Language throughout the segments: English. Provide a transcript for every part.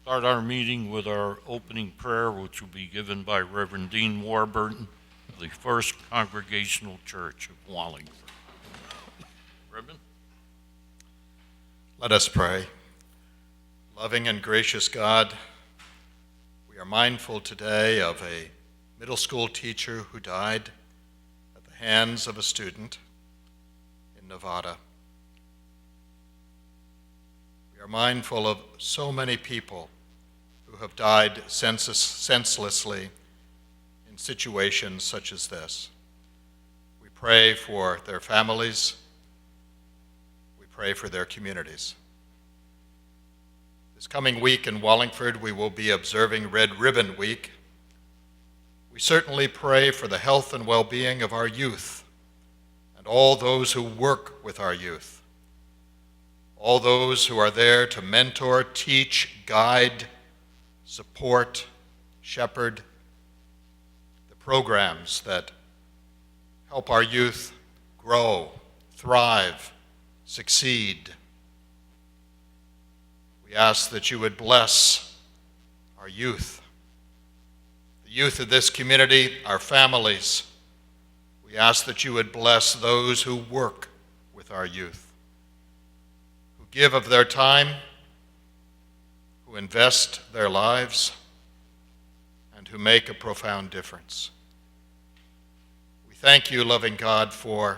Start our meeting with our opening prayer, which will be given by Reverend Dean Warburton of the First Congregational Church of Wallingford. Reverend? Let us pray. Loving and gracious God, we are mindful today of a middle school teacher who died at the hands of a student in Nevada. We are mindful of so many people who have died senselessly in situations such as this. We pray for their families. We pray for their communities. This coming week in Wallingford, we will be observing Red Ribbon Week. We certainly pray for the health and well-being of our youth and all those who work with our youth, all those who are there to mentor, teach, guide, support, shepherd the programs that help our youth grow, thrive, succeed. We ask that you would bless our youth, the youth of this community, our families. We ask that you would bless those who work with our youth, who give of their time, who invest their lives, and who make a profound difference. We thank you, loving God, for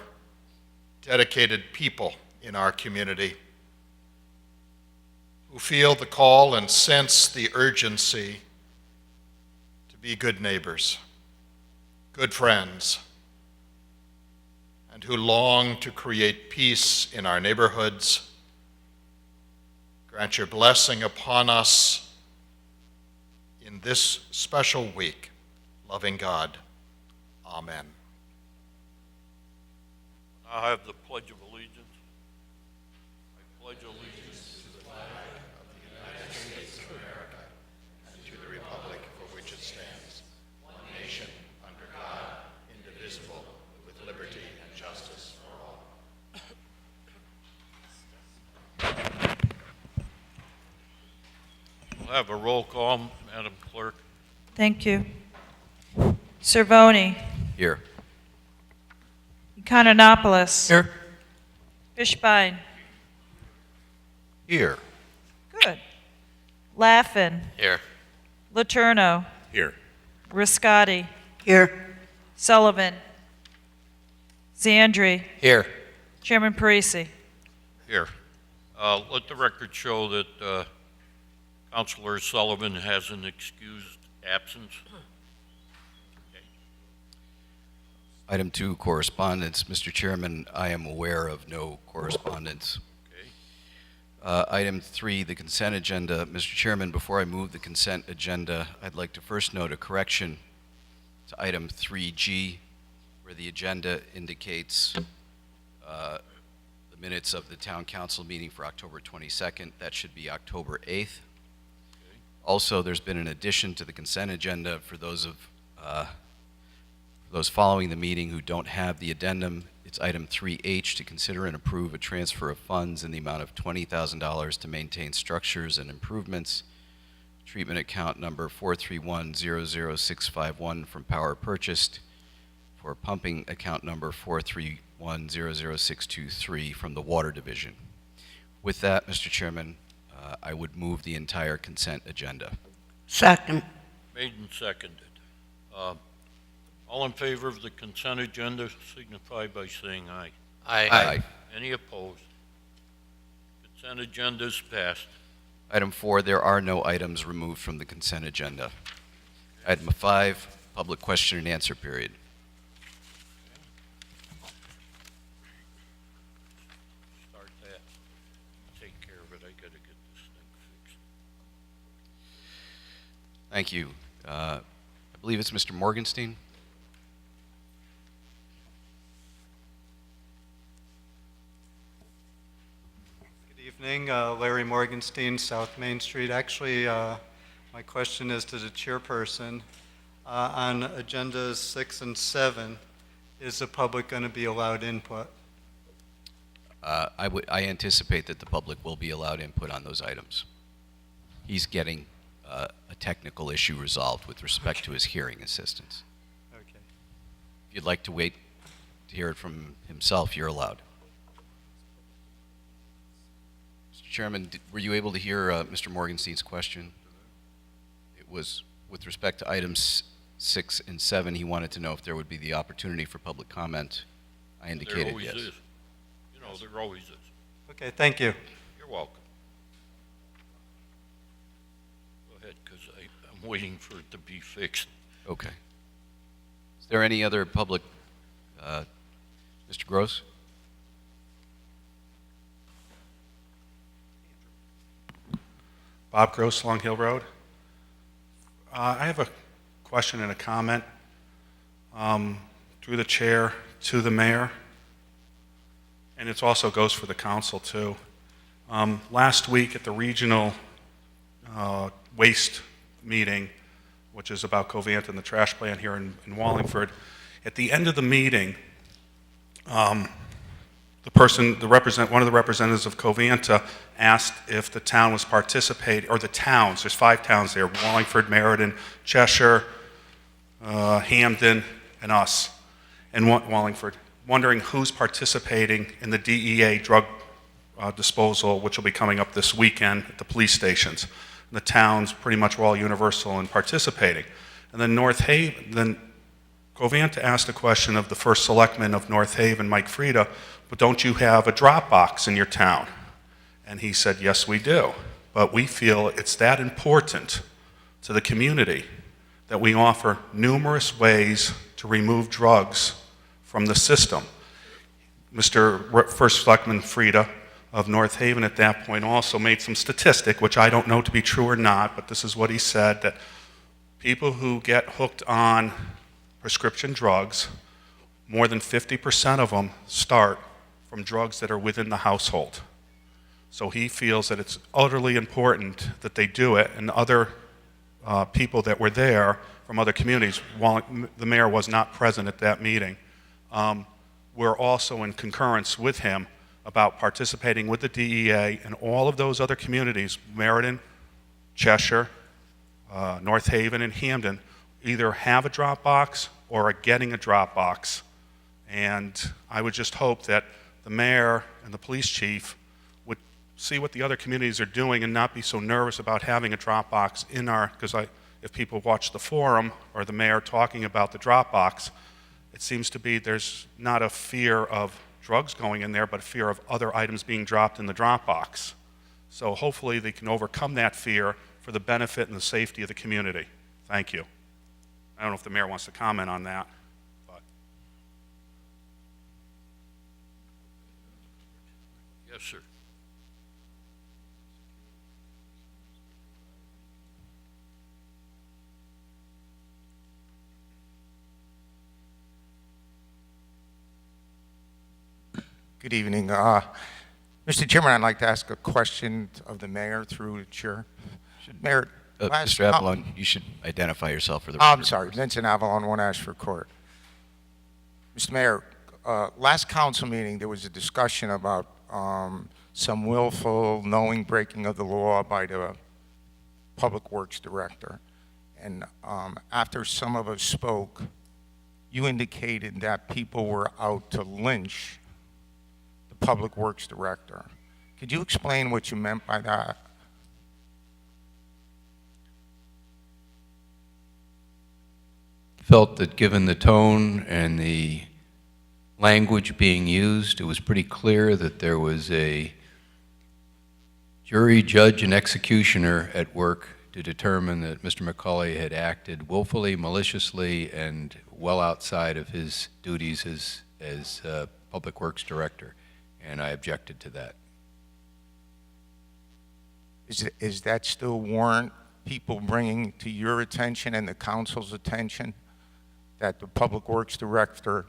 dedicated people in our community who feel the call and sense the urgency to be good neighbors, good friends, and who long to create peace in our neighborhoods. Grant your blessing upon us in this special week, loving God. Amen. I have the Pledge of Allegiance. I pledge allegiance To the flag of the United States of America and to the republic for which it stands, one nation, under God, indivisible, with liberty and justice for all. We'll have a roll call, Madam Clerk. Thank you. Cervoni. Here. Economopoulos. Here. Fishbein. Here. Good. Laffin. Here. Letourneau. Here. Riscotti. Here. Sullivan. Zandri. Here. Chairman Parisi. Here. Let the record show that Councilor Sullivan has an excused absence. Okay. Item 2, correspondence. Mr. Chairman, I am aware of no correspondence. Okay. Item 3, the consent agenda. Mr. Chairman, before I move the consent agenda, I'd like to first note a correction to item 3G, where the agenda indicates the minutes of the Town Council meeting for October 22nd. That should be October 8th. Also, there's been an addition to the consent agenda for those following the meeting who don't have the addendum. It's item 3H, to consider and approve a transfer of funds in the amount of $20,000 to maintain structures and improvements. Treatment account number 431-00651 from Power Purchased, for pumping account number 431-00623 from the Water Division. With that, Mr. Chairman, I would move the entire consent agenda. Second. Made and seconded. All in favor of the consent agenda signify by saying aye. Aye. Any opposed? Consent agenda is passed. Item 4, there are no items removed from the consent agenda. Item 5, public question and answer period. Start that. Take care of it. I gotta get this thing fixed. Thank you. I believe it's Mr. Morgenstein. Good evening, Larry Morgenstein, South Main Street. Actually, my question is to the chairperson. On agendas 6 and 7, is the public going to be allowed input? I anticipate that the public will be allowed input on those items. He's getting a technical issue resolved with respect to his hearing assistance. Okay. If you'd like to wait to hear it from himself, you're allowed. Mr. Chairman, were you able to hear Mr. Morgenstein's question? It was with respect to items 6 and 7. He wanted to know if there would be the opportunity for public comment. I There indicated always yes. is. You know, there always is. Okay, thank you. You're welcome. Go ahead, because I'm waiting for it to be fixed. Okay. Is there any other public, Mr. Gross? Bob Gross, Long Hill Road. I have a question and a comment through the chair to the mayor, and it also goes for the council too. Last week at the regional waste meeting, which is about Covanta and the trash plant here in Wallingford, at the end of the meeting, one of the representatives of Covanta asked if the town was participating, or the towns, there's 5 towns there, Wallingford, Meriden, Cheshire, Hampden, and us, and Wallingford, wondering who's participating in the DEA drug disposal, which will be coming up this weekend at the police stations. And the towns pretty much were all universal in participating. And then Covanta asked a question of the first selectman of North Haven, Mike Frieda, but don't you have a drop box in your town? And he said, yes, we do. But we feel it's that important to the community that we offer numerous ways to remove drugs from the system. Mr. First Selectman Frieda of North Haven at that point also made some statistic, which I don't know to be true or not, but this is what he said, that people who get hooked on prescription drugs, more than 50% of them start from drugs that are within the household. So he feels that it's utterly important that they do it, and other people that were there from other communities, while the mayor was not present at that meeting, were also in concurrence with him about participating with the DEA and all of those other communities, Meriden, Cheshire, North Haven, and Hampden, either have a drop box or are getting a drop box. And I would just hope that the mayor and the police chief would see what the other communities are doing and not be so nervous about having a drop box in our, because if people watch the forum or the mayor talking about the drop box, it seems to be there's not a fear of drugs going in there, but a fear of other items being dropped in the drop box. So hopefully they can overcome that fear for the benefit and the safety of the community. Thank you. I don't know if the mayor wants to comment on that. But. Yes, sir. Good evening. Mr. Chairman, I'd like to ask a question of the mayor through the chair. Mayor, Mr. Avalon, you should identify yourself for the I'm record. sorry, Vincent Avalon, 1 Ashford Court. Mr. Mayor, last council meeting, there was a discussion about some willful, knowing breaking of the law by the Public Works Director. And after some of us spoke, you indicated that people were out to lynch the Public Works Director. Could you explain what you meant by that? Felt that given the tone and the language being used, it was pretty clear that there was a jury, judge, and executioner at work to determine that Mr. McCauley had acted willfully, maliciously, and well outside of his duties as Public Works Director, and I objected to that. Is that still warrant people bringing to your attention and the council's attention that the Public Works Director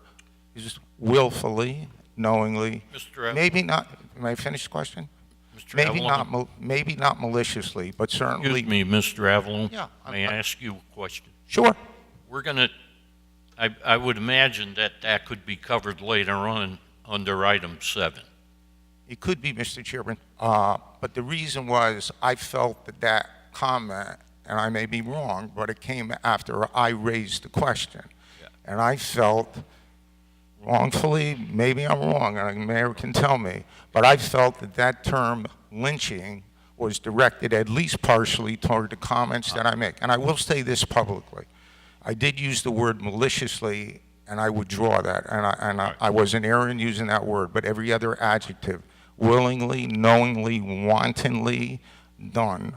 is willfully, knowingly, Mr. Avalon. maybe not, may I finish the question? Mr. Maybe Avalon. not, maybe not maliciously, but certainly. Excuse me, Mr. Avalon. Yeah, May I ask you a question? Sure. We're going to, I would imagine that that could be covered later on under item 7. It could be, Mr. Chairman, but the reason was I felt that that comment and I may be wrong, but it came after I raised the question. And I felt, wrongfully, maybe I'm wrong, and the mayor can tell me, but I felt that that term lynching was directed at least partially toward the comments that I make. And I will say this publicly. I did use the word maliciously, and I withdraw that. And I was in error in using that word, but every other adjective, willingly, knowingly, wantonly done.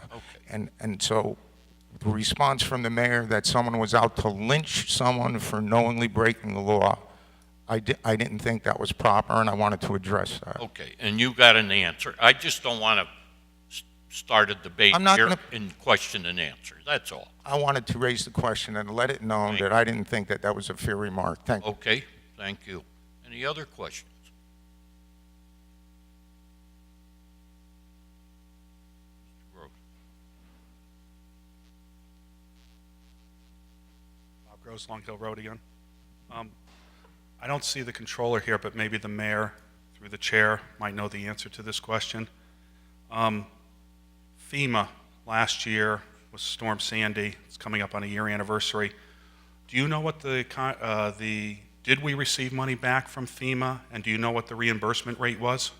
And so the response from the mayor that someone was out to lynch someone for knowingly breaking the law, I didn't think that was proper, and I wanted to address that. Okay, and you got an answer. I just don't want to start a debate I'm not here gonna- in question and answer. That's all. I wanted to raise the question and let it known Thank that I didn't think that that was a fair remark. Thank you. Okay, thank you. Any other questions? Mr. Gross. Bob Gross, Long Hill Road again. I don't see the controller here, but maybe the mayor, through the chair, might know the answer to this question. FEMA last year was Storm Sandy. It's coming up on a year anniversary. Do you know what did we receive money back from FEMA, and do you know what the reimbursement rate was?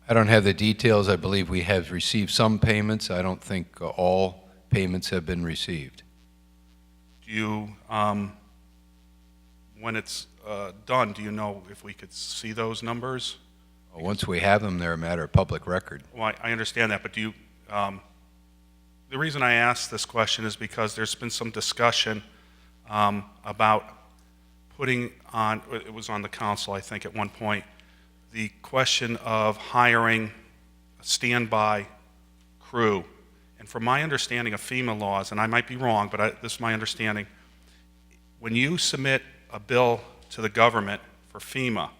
I don't have the details. I believe we have received some payments. I don't think all payments have been received. Do you, when it's done, do you know if we could see those numbers? Once we have them, they're a matter of public record. Well, I understand that, but do you, the reason I ask this question is because there's been some discussion about putting on, it was on the council, I think, at one point, the question of hiring a standby crew. And from my understanding of FEMA laws, and I might be wrong, but this is my understanding, when you submit a bill to the government for FEMA,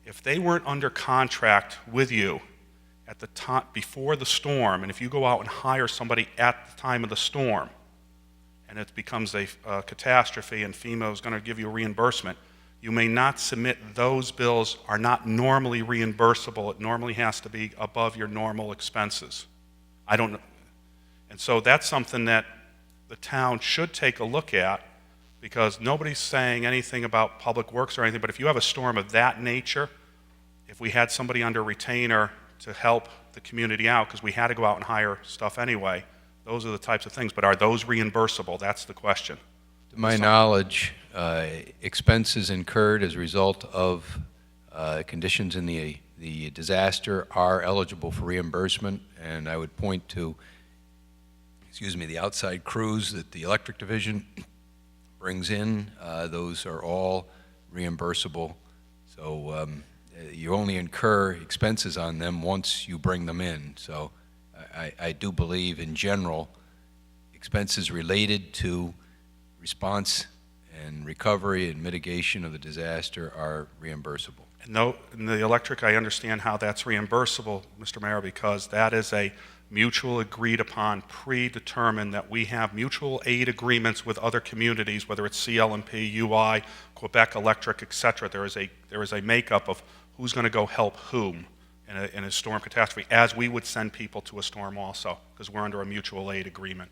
if they weren't under contract with you at the time before the storm, and if you go out and hire somebody at the time of the storm, and it becomes a catastrophe and FEMA is going to give you a reimbursement, you may not submit. Those bills are not normally reimbursable. It normally has to be above your normal expenses. I don't know. And so that's something that the town should take a look at, because nobody's saying anything about public works or anything, but if you have a storm of that nature, if we had somebody under retainer to help the community out, because we had to go out and hire stuff anyway, those are the types of things. But are those reimbursable? That's the question. To my knowledge, expenses incurred as a result of conditions in the disaster are eligible for reimbursement, and I would point to, the outside crews that the electric division brings in. Those are all reimbursable. So you only incur expenses on them once you bring them in. So I do believe, in general, expenses related to response and recovery and mitigation of the disaster are reimbursable. And in the electric, I understand how that's reimbursable, Mr. Mayor, because that is a mutual agreed upon, predetermined, that we have mutual aid agreements with other communities, whether it's CLMP, UI, Quebec Electric, etc. There is a makeup of who's going to go help whom in a storm catastrophe, as we would send people to a storm also, because we're under a mutual aid agreement.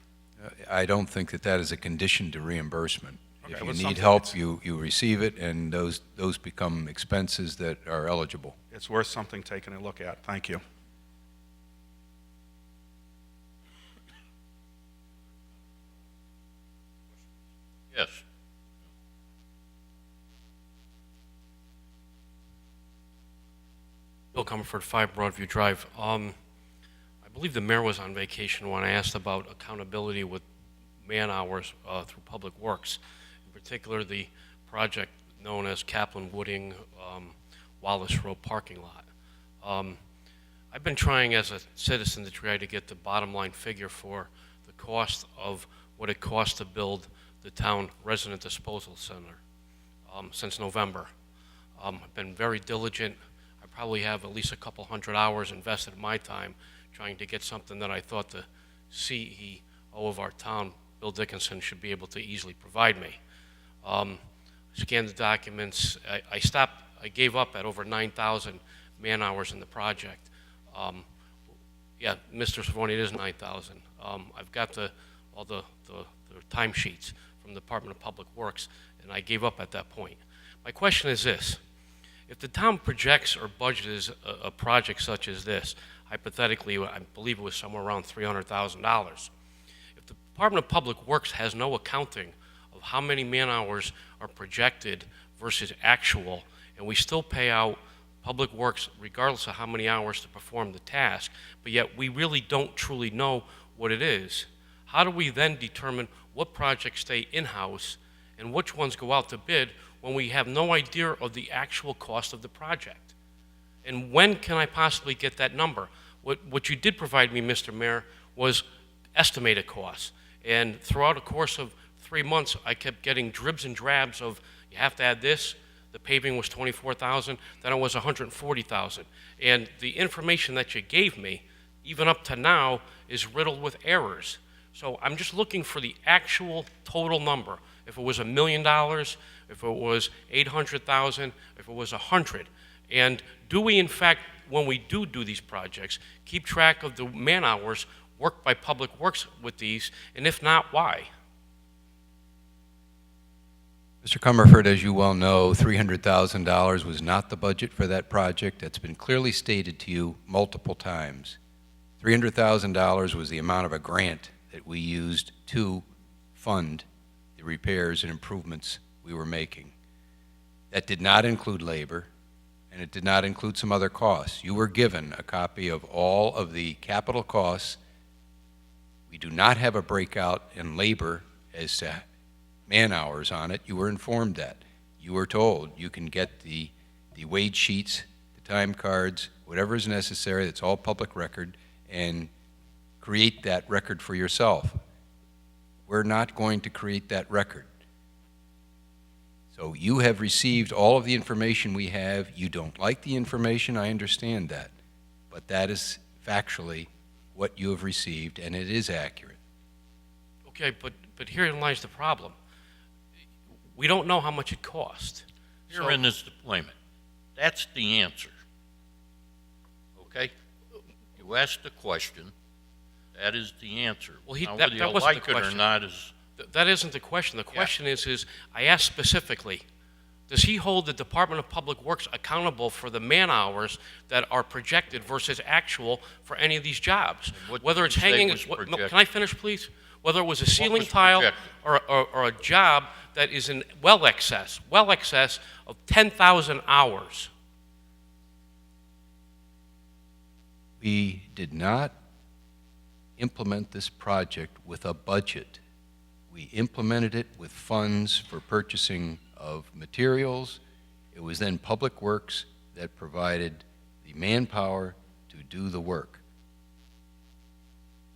I don't think that is a condition to reimbursement. Okay, If well, you it's need something help, you receive it, and those become expenses that are eligible. It's worth something taking a look at. Thank you. Yes. Bill Comerford, 5 Broadview Drive. I believe the mayor was on vacation when I asked about accountability with man hours through Public Works, in particular the project known as Kaplan Wooding Wallace Road parking lot. I've been trying as a citizen to try to get the bottom line figure for the cost of what it costs to build the town resident disposal center since November. I've been very diligent. I probably have at least a couple hundred hours invested in my time trying to get something that I thought the CEO of our town, Bill Dickinson, should be able to easily provide me. Scanned the documents. I gave up at over 9,000 man hours in the project. Yeah, Mr. Savoni, it is 9,000. I've got the all the timesheets from the Department of Public Works, and I gave up at that point. My question is this. If the town projects or budgets a project such as this, hypothetically, I believe it was somewhere around $300,000, if the Department of Public Works has no accounting of how many man-hours are projected versus actual, and we still pay out Public Works regardless of how many hours to perform the task, but yet we really don't truly know what it is, how do we then determine what projects stay in-house and which ones go out to bid when we have no idea of the actual cost of the project? And when can I possibly get that number? What you did provide me, Mr. Mayor, was estimated costs. And throughout the course of 3 months, I kept getting dribs and drabs of, you have to add this. The paving was $24,000, then it was $140,000. And the information that you gave me, even up to now, is riddled with errors. So I'm just looking for the actual total number. If it was $1 million, if it was 800,000, if it was 100. And do we, in fact, when we do these projects, keep track of the man-hours worked by Public Works with these, and if not, why? Mr. Comerford, as you well know, $300,000 was not the budget for that project. That's been clearly stated to you multiple times. $300,000 was the amount of a grant that we used to fund the repairs and improvements we were making. That did not include labor, and it did not include some other costs. You were given a copy of all of the capital costs. We do not have a breakout in labor as to man-hours on it. You were informed that. You were told you can get the wage sheets, the time cards, whatever is necessary, that's all public record, and create that record for yourself. We're not going to create that record. So you have received all of the information we have. You don't like the information, I understand that. But that is factually what you have received, and it is accurate. Okay, but herein lies the problem. We don't know how much it cost. Herein is the deployment. That's the answer. Okay? You asked the question. That is the answer. Well, now, that whether you wasn't like the it or question. not is... That isn't the question. The question is I asked specifically, does he hold the Department of Public Works accountable for the man-hours that are projected versus actual for any of these jobs? What Whether did it's you say hanging, was no, projected? can I finish, please? Whether it was a ceiling was tile projected? or a job that is in well excess of 10,000 hours. We did not implement this project with a budget. We implemented it with funds for purchasing of materials. It was then Public Works that provided the manpower to do the work.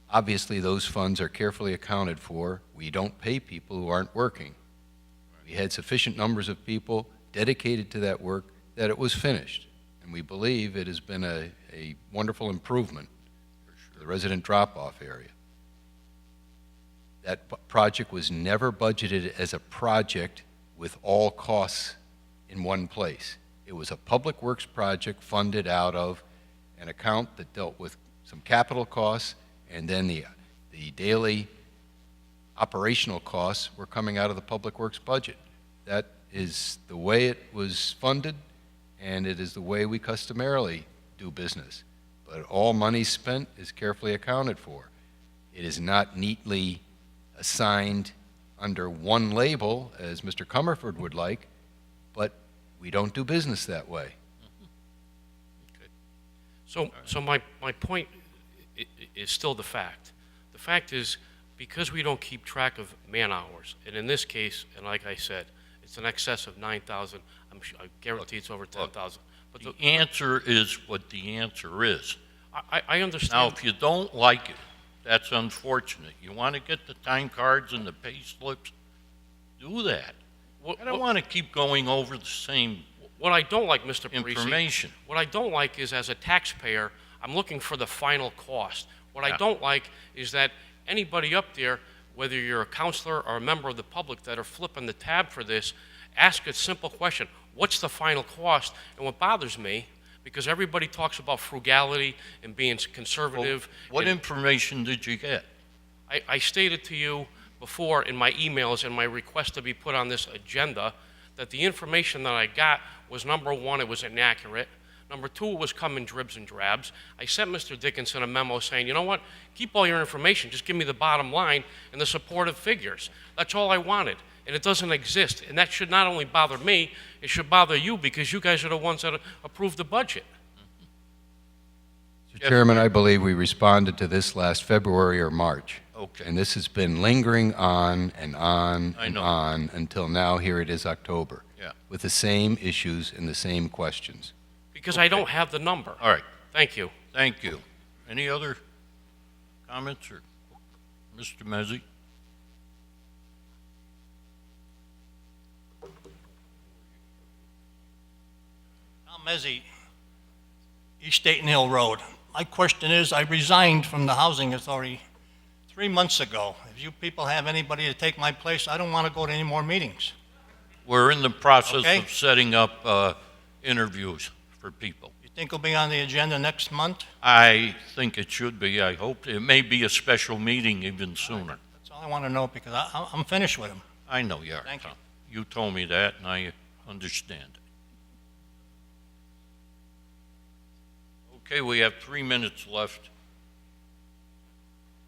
Obviously, those funds are carefully accounted for. We don't pay people who aren't working. We had sufficient numbers of people dedicated to that work that it was finished. And we believe it has been a wonderful improvement for the resident drop-off area. That project was never budgeted as a project with all costs in one place. It was a Public Works project funded out of an account that dealt with some capital costs, and then the daily operational costs were coming out of the Public Works budget. That is the way it was funded, and it is the way we customarily do business. But all money spent is carefully accounted for. It is not neatly assigned under one label, as Mr. Comerford would like, but we don't do business that way. So my point is still the fact. The fact is, because we don't keep track of man-hours, and in this case, and like I said, it's in excess of 9,000. I guarantee it's over 10,000. But the answer is what the answer is. I understand. Now, if you don't like it, that's unfortunate. You want to get the time cards and the pay slips, do that. I don't want to keep going over the same What I don't like, Mr. Parisi, information. what I don't like is, as a taxpayer, I'm looking for the final cost. What I don't like is that anybody up there, whether you're a counselor or a member of the public that are flipping the tab for this, ask a simple question: what's the final cost? And what bothers me, because everybody talks about frugality and being conservative. What information did you get? I stated to you before in my emails and my request to be put on this agenda that the information that I got was, number one, it was inaccurate. Number two, it was come in dribs and drabs. I sent Mr. Dickinson a memo saying, you know what, keep all your information, just give me the bottom line and the supportive figures. That's all I wanted, and it doesn't exist. And that should not only bother me, it should bother you, because you guys are the ones that approved the budget. Mr. Chairman, I believe we responded to this last February or March. Okay. And this has been lingering on and on I and know. on until now. Here it is October. Yeah. With the same issues and the same questions. Because I don't have the number. All right, Thank you. thank you. Any other comments, or Mr. Mezzi? Tom Mezzi, East Dayton Hill Road. My question is, I resigned from the Housing Authority 3 months ago. If you people have anybody to take my place, I don't want to go to any more meetings. We're in the process Okay. of setting up interviews for people. You think it'll be on the agenda next month? I think it should be. I hope it may be a special meeting even sooner. That's all I want to know, because I'm finished with them. I know you are, Thank you. Tom. You told me that, and I understand. Okay, we have 3 minutes left.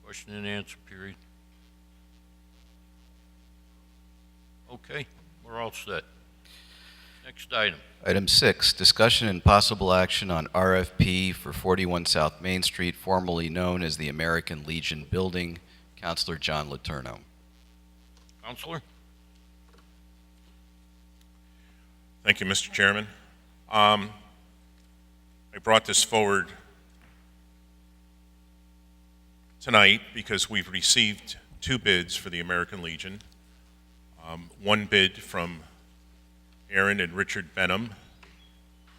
Question and answer period. Okay, we're all set. Next item. Item 6, discussion and possible action on RFP for 41 South Main Street, formerly known as the American Legion Building. Counselor John Letourneau. Counselor? Thank you, Mr. Chairman. I brought this forward tonight because we've received 2 bids for the American Legion. One bid from Aaron and Richard Benham,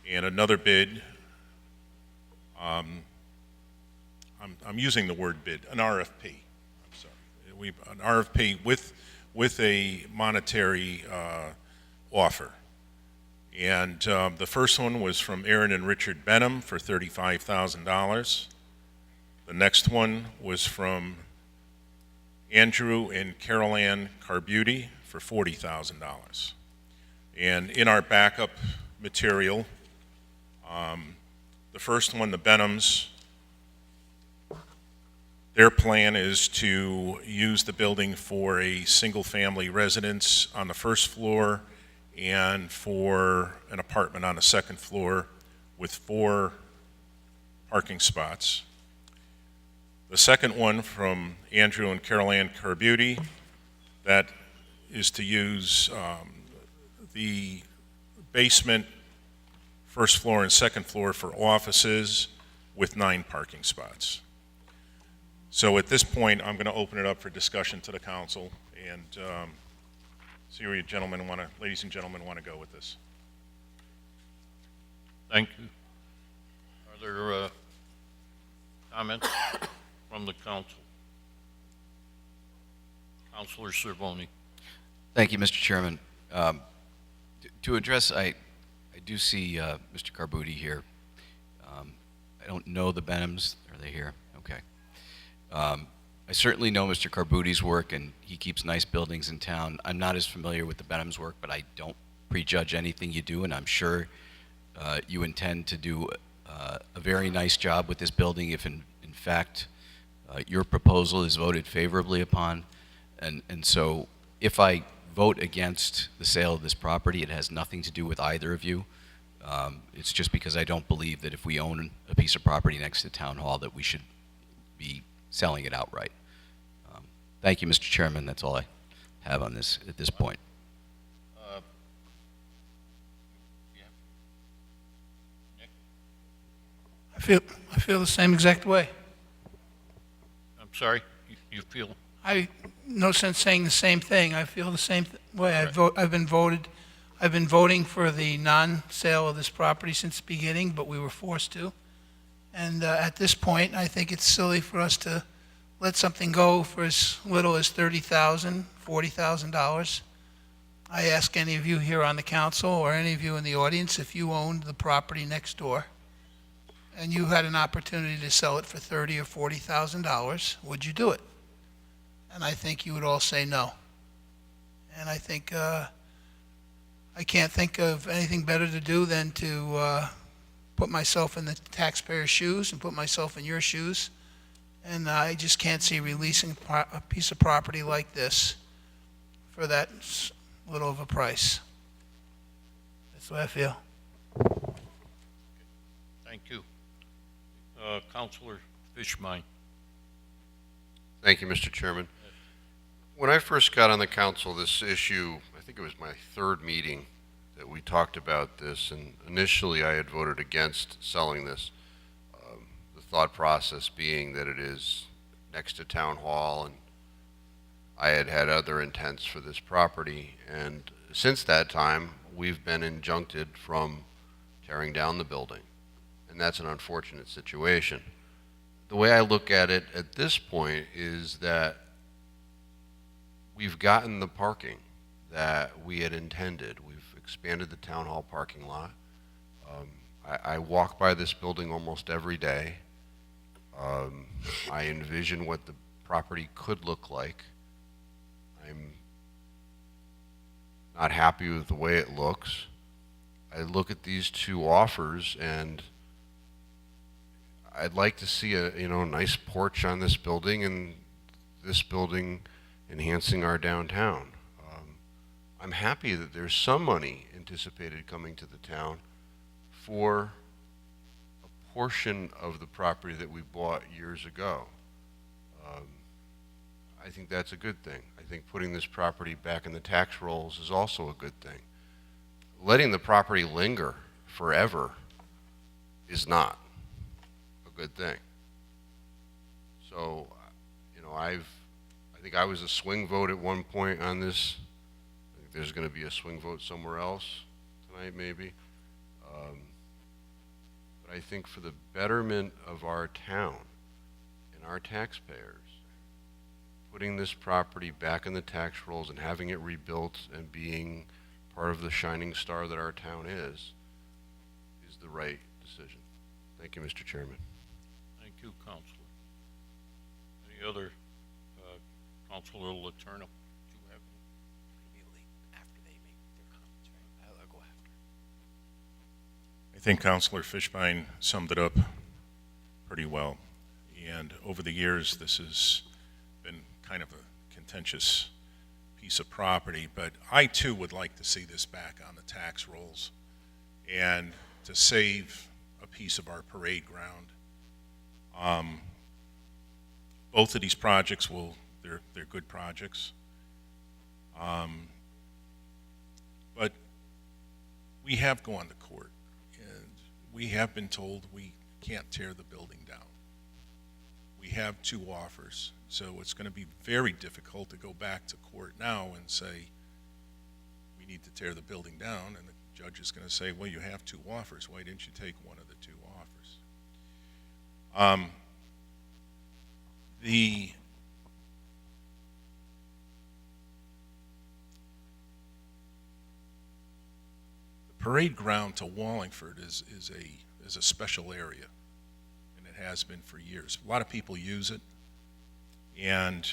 and another bid, I'm using the word bid, an RFP, I'm sorry. An RFP with a monetary offer. And the first one was from Aaron and Richard Benham for $35,000. The next one was from Andrew and Carol Ann Carbuti for $40,000. And in our backup material, the first one, the Benhams, their plan is to use the building for a single-family residence on the first floor and for an apartment on the second floor with 4 parking spots. The second one from Andrew and Carol Ann Carbuti, that is to use the basement, first floor and second floor for offices with 9 parking spots. So at this point, I'm going to open it up for discussion to the council and see where you gentlemen want to, ladies and gentlemen, want to go with this. Thank you. Are there comments from the council? Councilor Cervoni. Thank you, Mr. Chairman. To address, I do see Mr. Carbuti here. I don't know the Benhams. Are they here? Okay. I certainly know Mr. Carbuti's work, and he keeps nice buildings in town. I'm not as familiar with the Benhams' work, but I don't prejudge anything you do, and I'm sure you intend to do a very nice job with this building if, in fact, your proposal is voted favorably upon. And so if I vote against the sale of this property, it has nothing to do with either of you. It's just because I don't believe that if we own a piece of property next to Town Hall that we should be selling it outright. Thank you, Mr. Chairman. That's all I have on this at this point. I feel the same exact way. I'm sorry, you feel? No sense saying the same thing. I feel the same way. Right. I've been voting for the non-sale of this property since the beginning, but we were forced to. And at this point, I think it's silly for us to let something go for as little as $30,000, $40,000. I ask any of you here on the council or any of you in the audience, if you owned the property next door and you had an opportunity to sell it for $30,000 or $40,000, would you do it? and I think you would all say no. And I think, I can't think of anything better to do than to put myself in the taxpayer's shoes and put myself in your shoes. And I just can't see releasing a piece of property like this for that little of a price. That's the way I feel. Thank you. Counselor Fishbein. Thank you, Mr. Chairman. When I first got on the council, this issue, I think it was my third meeting that we talked about this, and initially I had voted against selling this. The thought process being that it is next to Town Hall, and I had had other intents for this property, and since that time, we've been injuncted from tearing down the building, and that's an unfortunate situation. The way I look at it at this point is that we've gotten the parking that we had intended. We've expanded the Town Hall parking lot. I walk by this building almost every day. I envision what the property could look like. I'm not happy with the way it looks. I look at these two offers, and I'd like to see a nice porch on this building, and this building enhancing our downtown. I'm happy that there's some money anticipated coming to the town for a portion of the property that we bought years ago. I think that's a good thing. I think putting this property back in the tax rolls is also a good thing. Letting the property linger forever is not a good thing. So, I think I was a swing vote at one point on this. I think there's going to be a swing vote somewhere else tonight, maybe. But I think for the betterment of our town and our taxpayers, putting this property back in the tax rolls and having it rebuilt and being part of the shining star that our town is the right decision. Thank you, Mr. Chairman. Thank you, Counselor. Any other, Counselor Letourneau? Do you have Immediately after they make their comments, right? I'll go after. I think Counselor Fishbein summed it up pretty well. And over the years, this has been kind of a contentious piece of property, but I too would like to see this back on the tax rolls and to save a piece of our parade ground. Both of these projects they're good projects. But we have gone to court, and we have been told we can't tear the building down. We have two offers, so it's going to be very difficult to go back to court now and say we need to tear the building down, and the judge is going to say, well, you have two offers. Why didn't you take one of the two offers? The parade ground to Wallingford is a special area, and it has been for years. A lot of people use it, and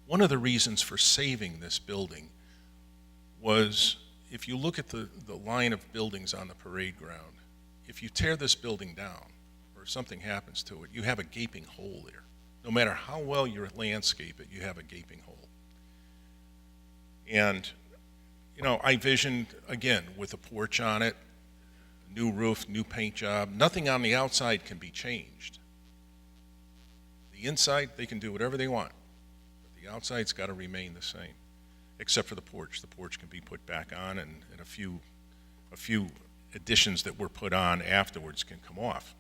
one of the reasons for saving this building was, if you look at the line of buildings on the parade ground, if you tear this building down or something happens to it, you have a gaping hole there. No matter how well you landscape it, you have a gaping hole. And I visioned, again, with a porch on it, new roof, new paint job. Nothing on the outside can be changed. The inside, they can do whatever they want. But the outside's got to remain the same, except for the porch. The porch can be put back on, and a few additions that were put on afterwards can come off.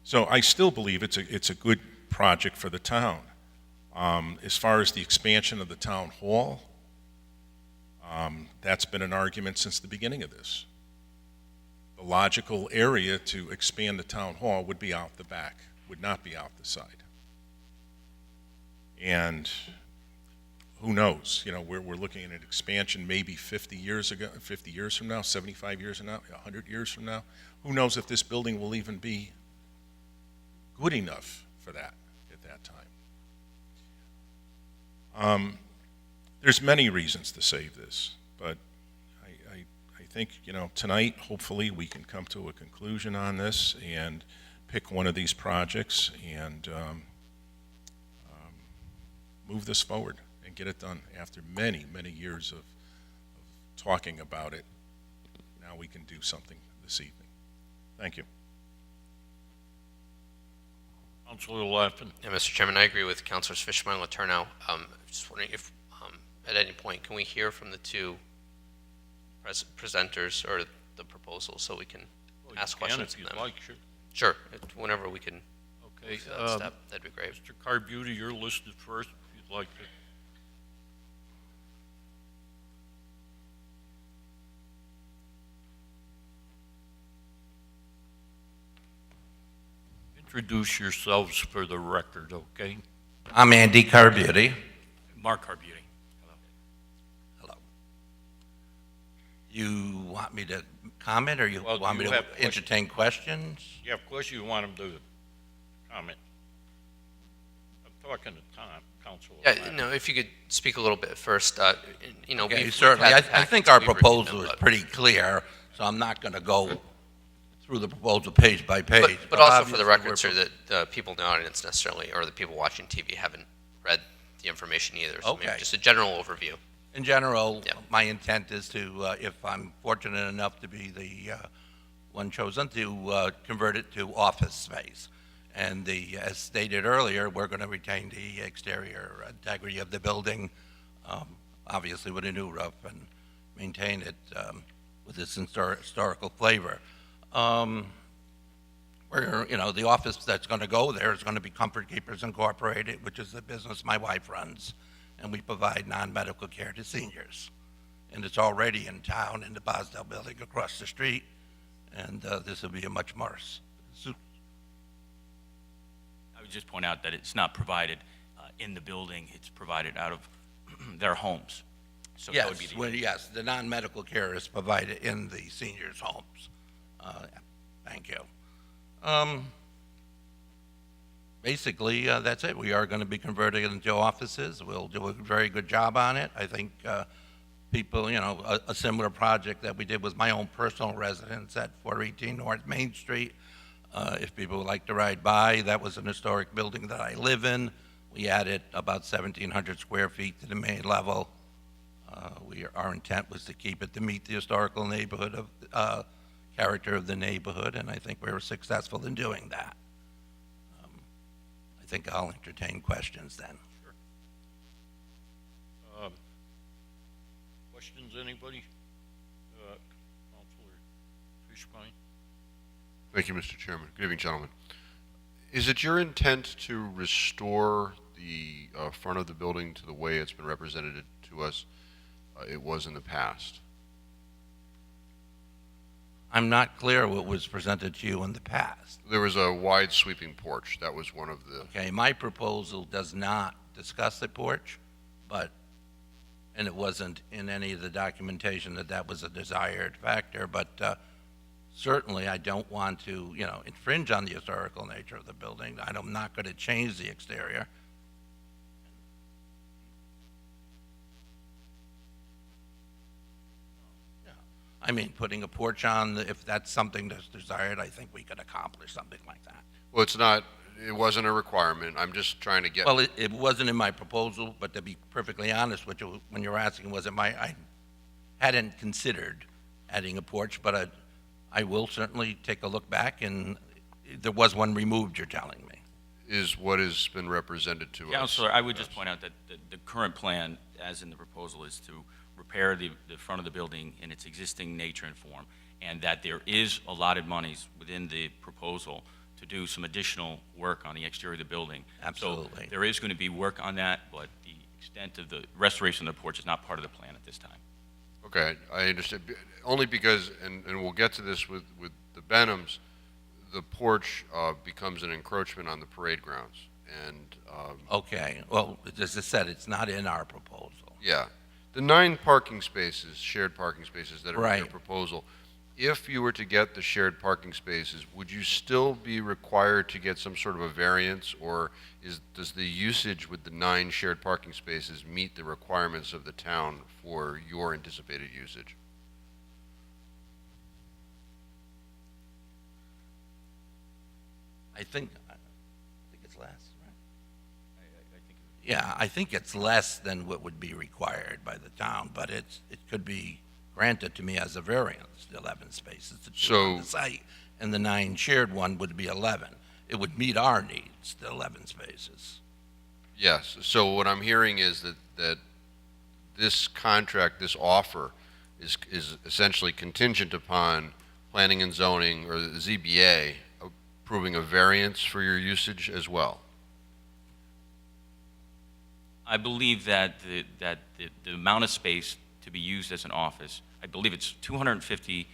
So I still believe it's a good project for the town. As far as the expansion of the town hall, that's been an argument since the beginning of this. The logical area to expand the town hall would be out the back, would not be out the side. And who knows? We're looking at an expansion maybe 50 years from now, 75 years from now, 100 years from now. Who knows if this building will even be good enough for that at that time. There's many reasons to save this, but I think, tonight, hopefully, we can come to a conclusion on this and pick one of these projects and move this forward and get it done after many, many years of talking about it. Now we can do something this evening. Thank you. Councilor Laffin. Yeah, Mr. Chairman, I agree with Councilors Fishman and Letourneau. Just wondering if, at any point, can we hear from the two presenters or the proposal so we can ask questions If of you'd them? like, sure. Sure, whenever we can Okay. move to that step, that'd be great. Mr. Carbuty, you're listed first, if you'd like to. Introduce yourselves for the record, okay? I'm Andy Carbuty. Mark Carbuty. Hello. You want me to comment, or you Well, want do me you to have questions? entertain questions? Yeah, of course you want them to comment. I'm talking to Tom, Councilor. Yeah, Laffin. no, if you could speak a little bit first, Okay, we've certainly. had I think packets, our we've reviewed proposal them, is but- pretty clear, so I'm not going to go through the proposal page by page. But also for the obviously record, we're sir, that the people in the audience necessarily, or the people watching TV haven't read the information either. So maybe Okay. just a general overview. In general, Yeah. my intent is to, if I'm fortunate enough to be the one chosen, to convert it to office space. And as stated earlier, we're going to retain the exterior integrity of the building, obviously with a new roof, and maintain it with its historical flavor. The office that's going to go there is going to be Comfort Keepers Incorporated, which is the business my wife runs, and we provide non-medical care to seniors. And it's already in town in the Bosdell building across the street, and this will be a much more. I would just point out that it's not provided in the building, it's provided out of their homes. So that would be Yes, the non-medical care is provided in the seniors' homes. Thank you. Basically, that's it. We are going to be converting it into offices. We'll do a very good job on it. I think people, a similar project that we did was my own personal residence at 418 North Main Street. If people would like to ride by, that was an historic building that I live in. We added about 1,700 square feet to the main level. Our intent was to keep it to meet the historical neighborhood of character of the neighborhood, and I think we were successful in doing that. I think I'll entertain questions then. Questions, anybody? Councilor Fishbein? Thank you, Mr. Chairman. Good evening, gentlemen. Is it your intent to restore the front of the building to the way it's been represented to us it was in the past? I'm not clear what was presented to you in the past. There was a wide sweeping porch. That was one of the... Okay, my proposal does not discuss the porch, and it wasn't in any of the documentation that was a desired factor, but certainly I don't want to, infringe on the historical nature of the building. I'm not going to change the exterior. I mean, putting a porch on, if that's something that's desired, I think we could accomplish something like that. Well, it wasn't a requirement. I'm just trying to get... Well, it wasn't in my proposal, but to be perfectly honest with you, when you're asking, I hadn't considered adding a porch, but I will certainly take a look back, and there was one removed, you're telling me. Is what has been represented to us. Councilor, I would just point out that the current plan, as in the proposal, is to repair the front of the building in its existing nature and form, and that there is allotted monies within the proposal to do some additional work on the exterior of the building. Absolutely. So there is going to be work on that, but the extent of the restoration of the porch is not part of the plan at this time. Okay, I understand. Only because, and we'll get to this with the Benhams, the porch becomes an encroachment on the parade grounds. And okay, well, as I said, it's not in our proposal. Yeah. The 9 parking spaces, shared parking spaces that are in your Right. proposal, if you were to get the shared parking spaces, would you still be required to get some sort of a variance, or does the usage with the 9 shared parking spaces meet the requirements of the town for your anticipated usage? I think it's less, right? Yeah, I think it's less than what would be required by the town, but it could be granted to me as a variance, the 11 spaces that you on the site, and the 9 shared one would be 11. It would meet our needs, the 11 spaces. Yes, so what I'm hearing is that this contract, this offer, is essentially contingent upon planning and zoning, or the ZBA, approving a variance for your usage as well. I believe that the amount of space to be used as an office, I believe it's 250,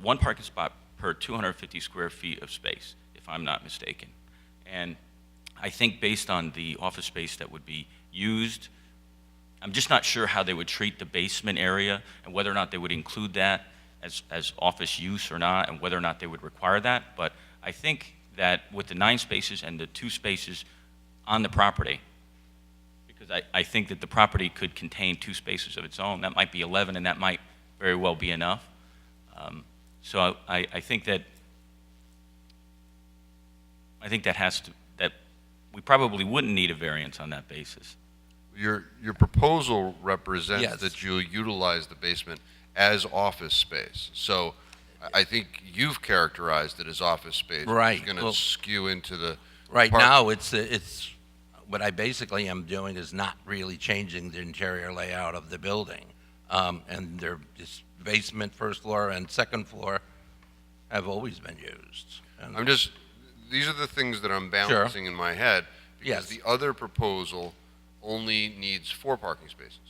one parking spot per 250 square feet of space, if I'm not mistaken. And I think based on the office space that would be used, I'm just not sure how they would treat the basement area and whether or not they would include that as office use or not, and whether or not they would require that. But I think that with the 9 spaces and the 2 spaces on the property, because I think that the property could contain 2 spaces of its own, that might be 11, and that might very well be enough. So I think that that we probably wouldn't need a variance on that basis. Your proposal represents Yes. that you'll utilize the basement as office space. So I think you've characterized it as office space. Right. It's going to Well, skew into the Right park. now, it's what I basically am doing is not really changing the interior layout of the building. And this basement, first floor, and second floor have always been used. And These are the things that I'm balancing in my head, because Yes. the other proposal only needs 4 parking spaces.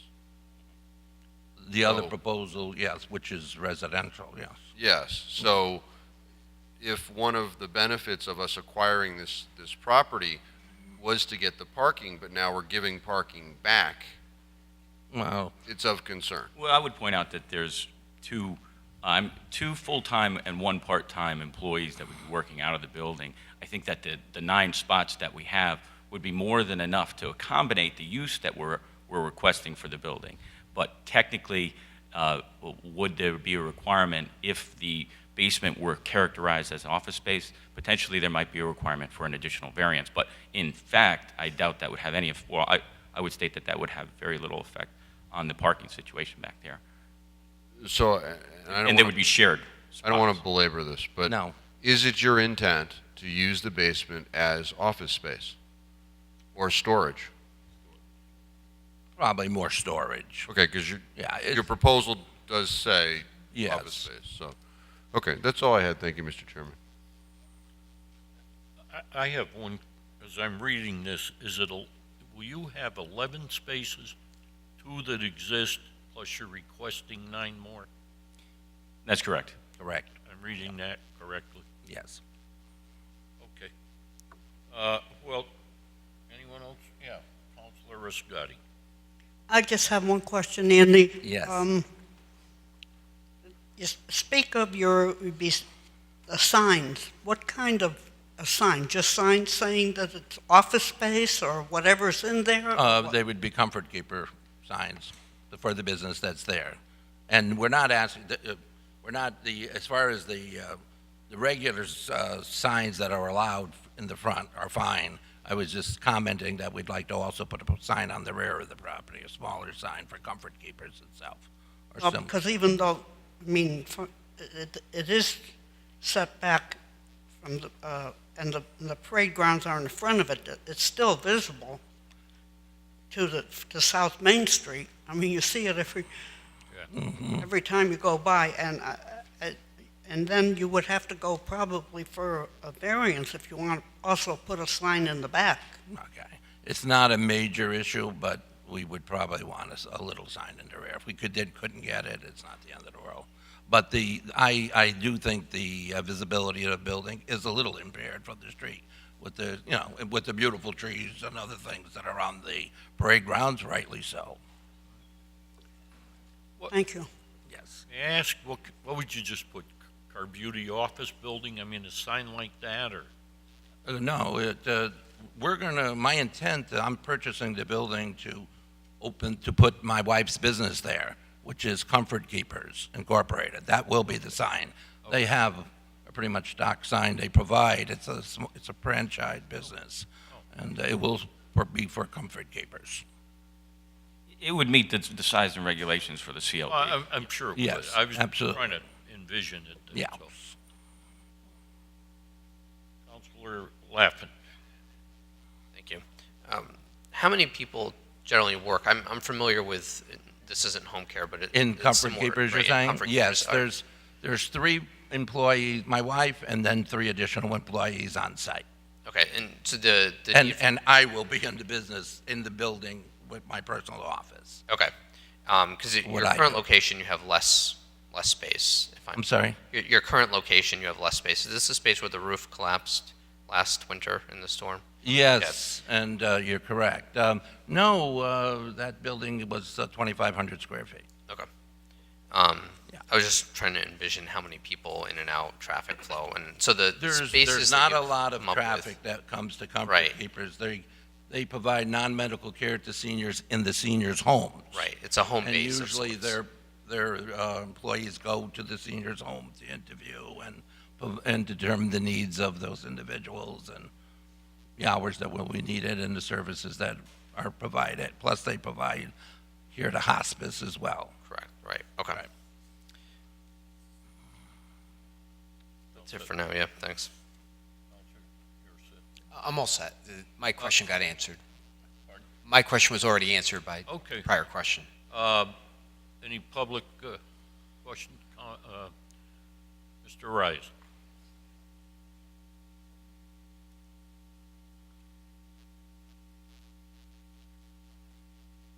the other proposal, yes, which is residential, yes. Yes, so if one of the benefits of us acquiring this property was to get the parking, but now we're giving parking back, Well, it's of concern. Well, I would point out that there's two full-time and 1 part-time employees that would be working out of the building. I think that the 9 spots that we have would be more than enough to accommodate the use that we're requesting for the building. But technically, would there be a requirement if the basement were characterized as office space? Potentially, there might be a requirement for an additional variance. But in fact, I doubt that would have any, well, I would state that that would have very little effect on the parking situation back there. So, And they would be shared I don't want spots. to belabor this, but No. is it your intent to use the basement as office space or storage? Probably more storage. Okay, because Yeah, your proposal does say Yes. office space, so. Okay, that's all I had. Thank you, Mr. Chairman. I have one, as I'm reading this, will you have 11 spaces, 2 that exist, plus you're requesting 9 more? That's correct. Correct, I'm reading that correctly? yes. Okay. Well, anyone else? Yeah, Councilor Riscotti. I just have one question, Andy. Yes. You speak of your signs. What kind of a sign? Just signs saying that it's office space or whatever's in there? They would be comfort keeper signs for the business that's there. And we're not asking, as far as the regular signs that are allowed in the front are fine. I was just commenting that we'd like to also put a sign on the rear of the property, a smaller sign for comfort keepers itself. Or Well, similar. because even though, I mean, it is set back from and the parade grounds are in the front of it, it's still visible to South Main Street. I mean, you see it every time you go by, and then you would have to go probably for a variance if you want to also put a sign in the back. Okay. It's not a major issue, but we would probably want a little sign in the rear. If we couldn't get it, it's not the end of the world. But I do think the visibility of the building is a little impaired from the street with the beautiful trees and other things that are on the parade grounds, rightly so. Thank you. Yes. business. May I ask, what would you just put? Car Beauty Office Building? I mean, a sign like that, or? No, my intent, I'm purchasing the building to put my wife's business there, which is Comfort Keepers Incorporated. That will be the sign. They have a pretty much stock sign they provide. It's a franchise business, and it will be for Comfort Keepers. It would meet the size and regulations for the CLB. I'm sure it would. Yes, I was absolutely. trying to envision it. Yeah. So. Councilor Laffin. Thank you. How many people generally work? I'm familiar with, this isn't home care, but it's Comfort similar, Keepers, you're right? saying? Comfort Yes, Keepers. there's 3 employees, my wife, and then 3 additional employees on site. Okay, and so the And I will be in the business, in the building with my personal office. okay, because your What I current do. location, you have less space. If I'm sorry? Your current location, you have less space. Is this the space where the roof collapsed last winter in the storm? Yes, and you're correct. No, that building was 2,500 square feet. Okay. I was just trying to envision how many people in and out, traffic flow, and so the spaces There's that not a you've lot of come up with- traffic that comes to Comfort Right. Keepers. They provide non-medical care to seniors in the seniors' homes. Right, it's a home And base. of usually sorts. their employees go to the seniors' home to interview and determine the needs of those individuals and the hours that will be needed and the services that are provided. Plus, they provide here to hospice as well. Correct, right, okay. Right. That's it for now, yeah, thanks. I'm all set. My question got answered. My question was already answered by Okay. prior question. Any public question? Mr. Rice.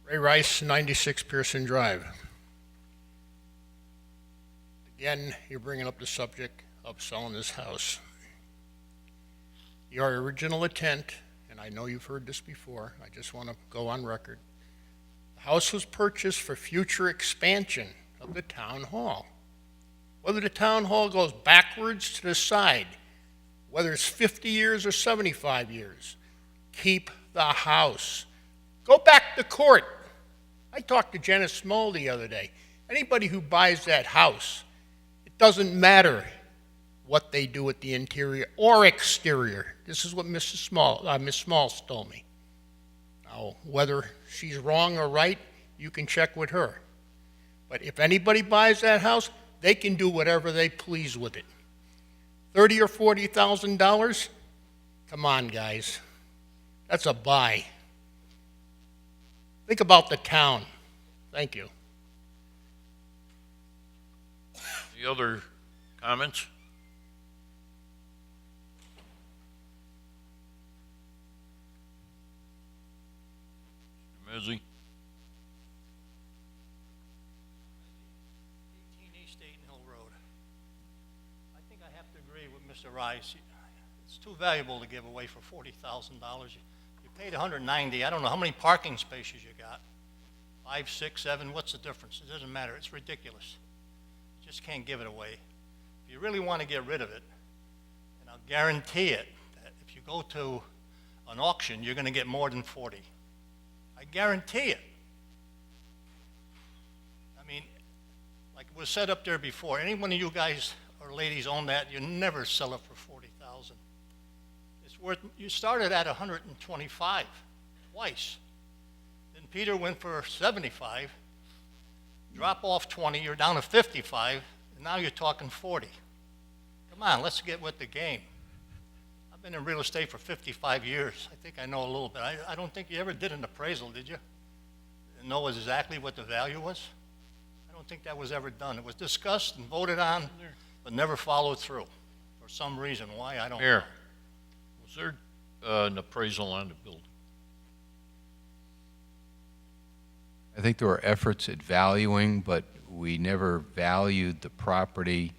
Ray Rice, 96 Pearson Drive. Again, you're bringing up the subject of selling this house. Your original intent, and I know you've heard this before, I just want to go on record. The house was purchased for future expansion of the town hall. Whether the town hall goes backwards to the side, whether it's 50 years or 75 years, keep the house. Go back to court. I talked to Janice Small the other day. Anybody who buys that house, it doesn't matter what they do with the interior or exterior. This is what Miss Smalls told me. Now, whether she's wrong or right, you can check with her. But if anybody buys that house, they can do whatever they please with it. $30,000 or $40,000? Come on, guys. That's a buy. Think about the town. Thank you. Any other comments? Mr. Mezzi? 18 East Dayton Hill Road. I think I have to agree with Mr. Rice. It's too valuable to give away for $40,000. You paid $190. I don't know how many parking spaces you got. 5, 6, 7, what's the difference? It doesn't matter. It's ridiculous. You just can't give it away. If you really want to get rid of it, and I'll guarantee it, that if you go to an auction, you're going to get more than 40. I guarantee it. I mean, like it was said up there before, any one of you guys or ladies own that, you never sell it for 40,000. It's worth, you started at 125 twice. Then Peter went for 75, drop off 20, you're down to 55, and now you're talking 40. Come on, let's get with the game. I've been in real estate for 55 years. I think I know a little bit. I don't think you ever did an appraisal, did you? And know exactly what the value was? I don't think that was ever done. It was discussed and voted on, but never followed through. For some reason. Why, I don't know. Mayor, was there an appraisal on the building? I think there were efforts at valuing, but we never valued the property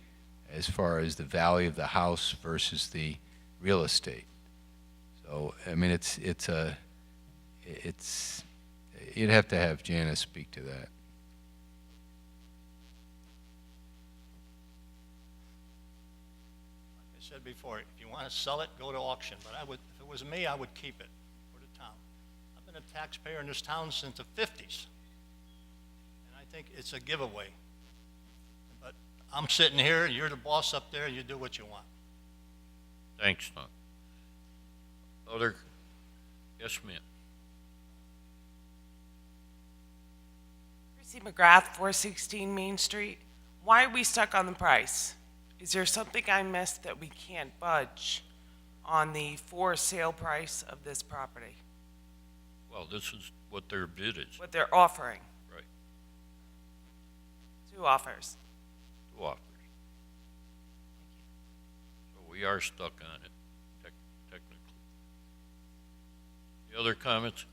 as far as the value of the house versus the real estate. So, I mean, you'd have to have Janice speak to that. said before, if you want to sell it, go to auction. But I would, if it was me, I would keep it for the town. I've been a taxpayer in this town since the 50s. And I think it's a giveaway. But I'm sitting here, you're the boss up there, you do what you want. Thanks, Tom. Other, yes, ma'am. Chrissy McGrath, 416 Main Street. Why are we stuck on the price? Is there something I missed that we can't budge on the for sale price of this property? Well, this is what their bid is. What they're offering? Right. 2 offers. 2 offers. So we are stuck on it, technically. The other comments?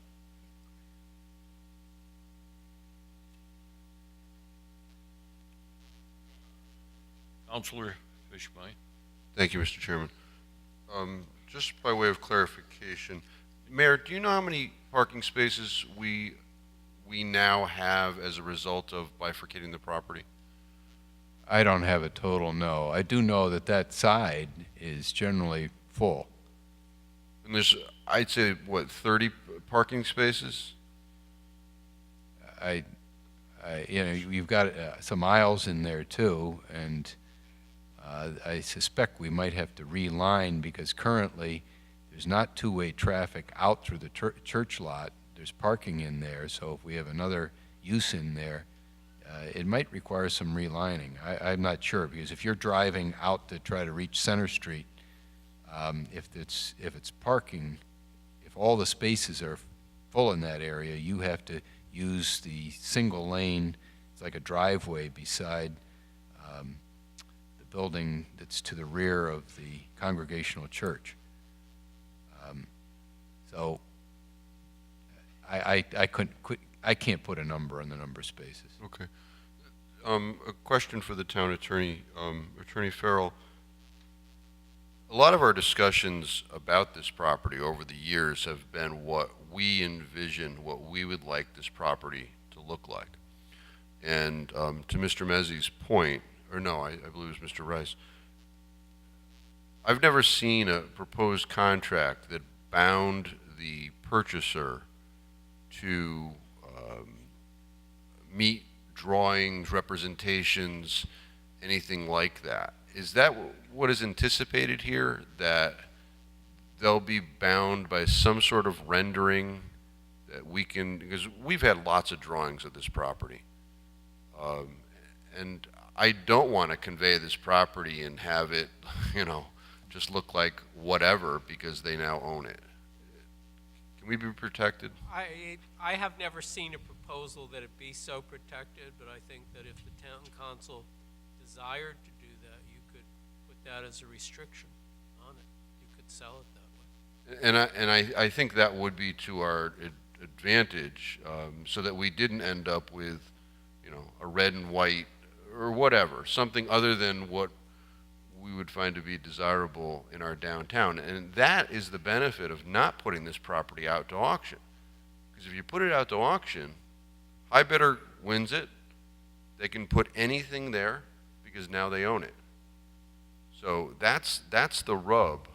Councilor Fishbein. Thank you, Mr. Chairman. Just by way of clarification, Mayor, do you know how many parking spaces we now have as a result of bifurcating the property? I don't have a total, no. I do know that that side is generally full. And there's, I'd say, what, 30 parking spaces? You know, you've got some aisles in there too, and I suspect we might have to reline because currently there's not two-way traffic out through the church lot. There's parking in there, so if we have another use in there, it might require some relining. I'm not sure, because if you're driving out to try to reach Center Street, if it's parking, if all the spaces are full in that area, you have to use the single lane. It's like a driveway beside the building that's to the rear of the Congregational Church. So I can't put a number on the number of spaces. Okay. A question for the town attorney, Attorney Farrell. A lot of our discussions about this property over the years have been what we envision, what we would like this property to look like. And to Mr. Mezzi's point, or no, I believe it was Mr. Rice, I've never seen a proposed contract that bound the purchaser to meet drawings, representations, anything like that. Is that what is anticipated here, that they'll be bound by some sort of rendering that we can, because we've had lots of drawings of this property. And I don't want to convey this property and have it, you know, just look like whatever because they now own it. Can we be protected? I have never seen a proposal that it be so protected, but I think that if the town council desired to do that, you could put that as a restriction on it. You could sell it that way. And I think that would be to our advantage, so that we didn't end up with, you know, a red and white or whatever, something other than what we would find to be desirable in our downtown. And that is the benefit of not putting this property out to auction. Because if you put it out to auction, high bidder wins it. They can put anything there because now they own it. So that's the rub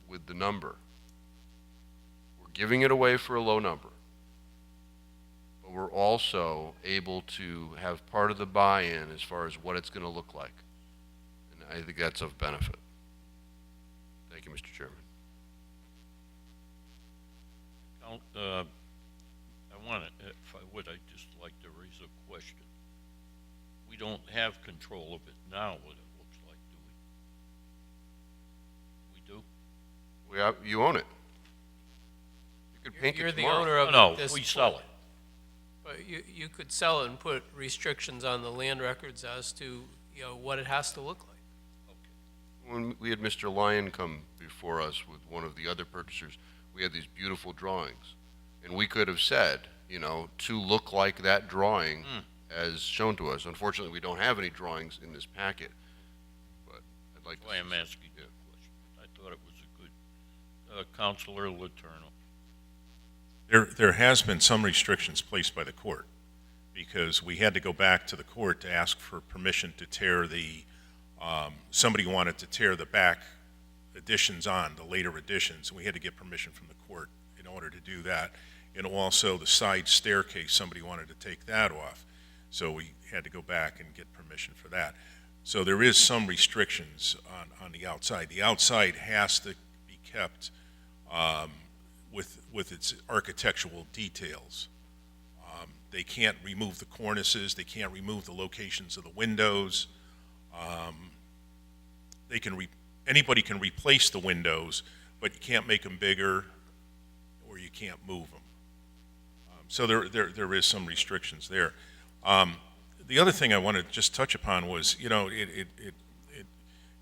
with the number. We're giving it away for a low number, but we're also able to have part of the buy-in as far as what it's going to look like. And I think that's of benefit. Thank you, Mr. Chairman. I want to, if I would, I'd just like to raise a question. We don't have control of it now, what it looks like, do we? We do? You own it. You could paint You're it the tomorrow. owner of No, it. we sell it. But you could sell it and put restrictions on the land records as to, you know, what it has to look like. When we had Mr. Lyon come before us with one of the other purchasers, we had these beautiful drawings. And we could have said, you know, to look like that drawing as shown to us. Unfortunately, we don't have any drawings in this packet. But I'd like to. Why I'm asking that question. I thought it was a good, Councilor Letourneau. There has been some restrictions placed by the court because we had to go back to the court to ask for permission to tear the, somebody wanted to tear the back additions on, the later additions, and we had to get permission from the court in order to do that. And also the side staircase, somebody wanted to take that off, so we had to go back and get permission for that. So there is some restrictions on the outside. The outside has to be kept with its architectural details. They can't remove the cornices, they can't remove the locations of the windows. Anybody can replace the windows, but you can't make them bigger or you can't move them. So there is some restrictions there. The other thing I want to just touch upon was, you know, it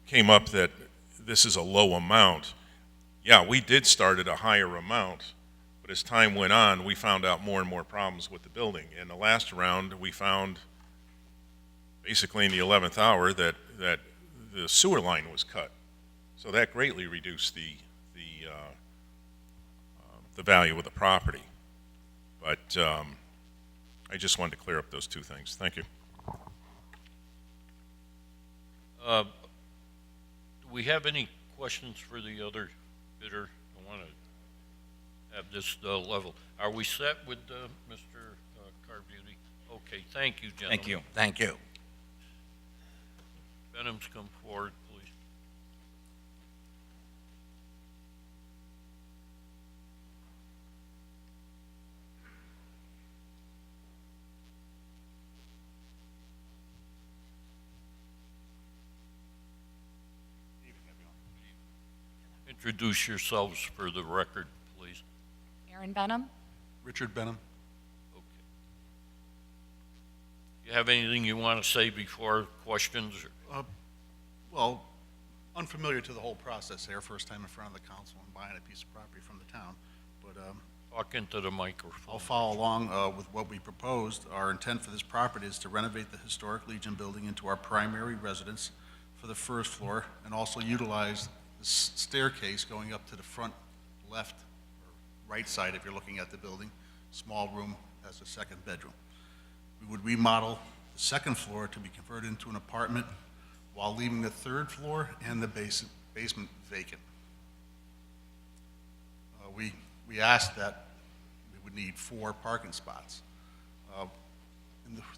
came up that this is a low amount. Yeah, we did start at a higher amount, but as time went on, we found out more and more problems with the building. In the last round, we found, basically in the 11th hour, that the sewer line was cut. So that greatly reduced the value of the property. But I just wanted to clear up those two things. Thank you. Do we have any questions for the other bidder? I want to have this level. Are we set with Mr. Carbuty? Okay, thank you, gentlemen. Thank you. Thank you. Benham's come forward, please. Introduce yourselves for the record, please. Aaron Benham. Richard Benham. You have anything you want to say before questions? Well, unfamiliar to the whole process here, first time in front of the council and buying a piece of property from the town, but talk into the microphone. I'll follow along with what we proposed. Our intent for this property is to renovate the historic Legion building into our primary residence for the first floor, and also utilize the staircase going up to the front left or right side if you're looking at the building, small room as a second bedroom. We would remodel the second floor to be converted into an apartment while leaving the third floor and the basement vacant. We asked that we would need 4 parking spots.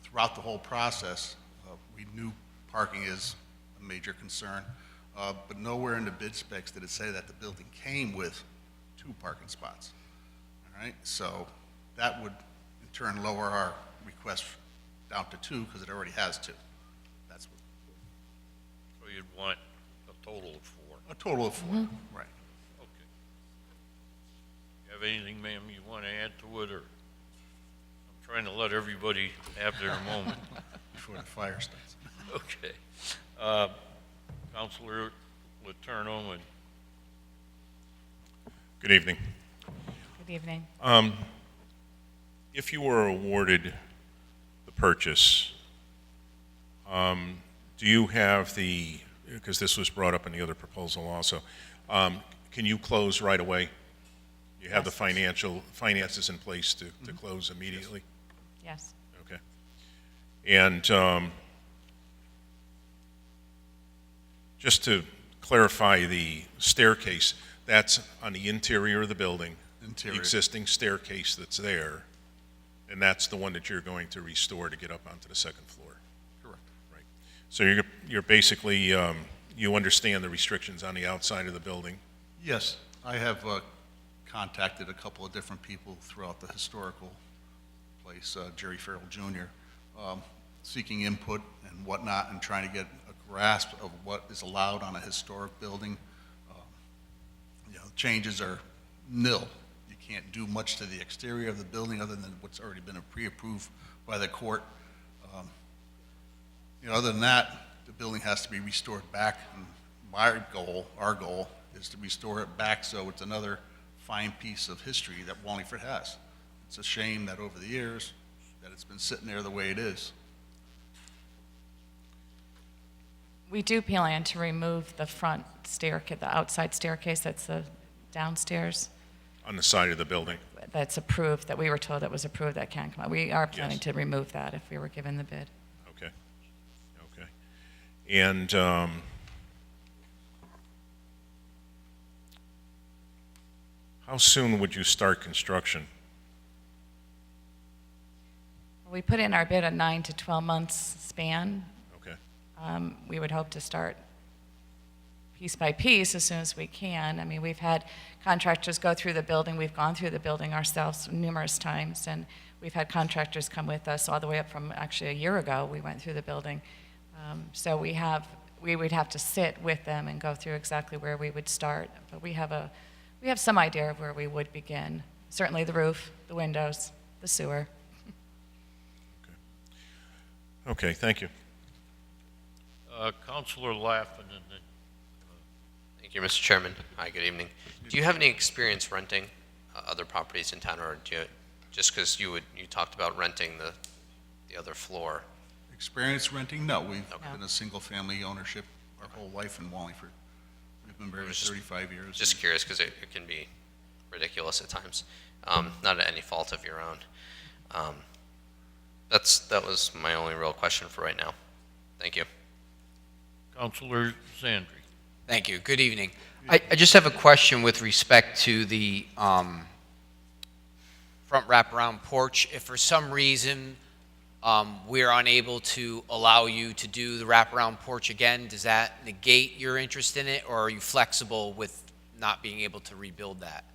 Throughout the whole process, we knew parking is a major concern, but nowhere in the bid specs did it say that the building came with 2 parking spots. All right, so that would in turn lower our request down to 2 because it already has 2. That's what. So you'd want a total of 4. A total of 4, right. Okay. You have anything, ma'am, you want to add to it, or? I'm trying to let everybody have their moment. Before the fire starts. Okay. Councilor Letourneau and. Good evening. Good evening. If you were awarded the purchase, do you have the, because this was brought up in the other proposal also, can you close right away? You have the finances in place to close immediately? Yes. Okay. And just to clarify the staircase, that's on the interior of the building, the existing staircase that's there, and that's the one that you're going to restore to get up onto the second floor? Correct. Right. So you're basically, you understand the restrictions on the outside of the building? Yes, I have contacted a couple of different people throughout the historical place, Jerry Farrell Jr., seeking input and whatnot and trying to get a grasp of what is allowed on a historic building. Changes are nil. You can't do much to the exterior of the building other than what's already been pre-approved by the court. Other than that, the building has to be restored back. And our goal, is to restore it back so it's another fine piece of history that Wallingford has. It's a shame that over the years that it's been sitting there the way it is. We do plan to remove the front staircase, the outside staircase that's the downstairs. On the side of the building? That's approved, that we were told that was approved, that can come out. We are planning to remove that if we were given the bid. Okay. Okay. And How soon would you start construction? We put in our bid a 9 to 12 months span. Okay. We would hope to start piece by piece as soon as we can. I mean, we've had contractors go through the building. We've gone through the building ourselves numerous times, and we've had contractors come with us all the way up from actually a year ago. We went through the building. So we would have to sit with them and go through exactly where we would start. But we have some idea of where we would begin. Certainly the roof, the windows, the sewer. Okay, thank you. Counselor Laffin, and then Thank you, Mr. Chairman. Hi, good evening. Do you have any experience renting other properties in town, or do you, just because you talked about renting the other floor? Experience renting? No, we've Okay. been a single-family ownership our whole life in Wallingford. We've been married 35 years. Just curious, because it can be ridiculous at times. Not at any fault of your own. That was my only real question for right now. Thank you. Counselor Zandri. Thank you. Good evening. I just have a question with respect to the front wraparound porch. If for some reason we're unable to allow you to do the wraparound porch again, does that negate your interest in it, or are you flexible with not being able to rebuild that?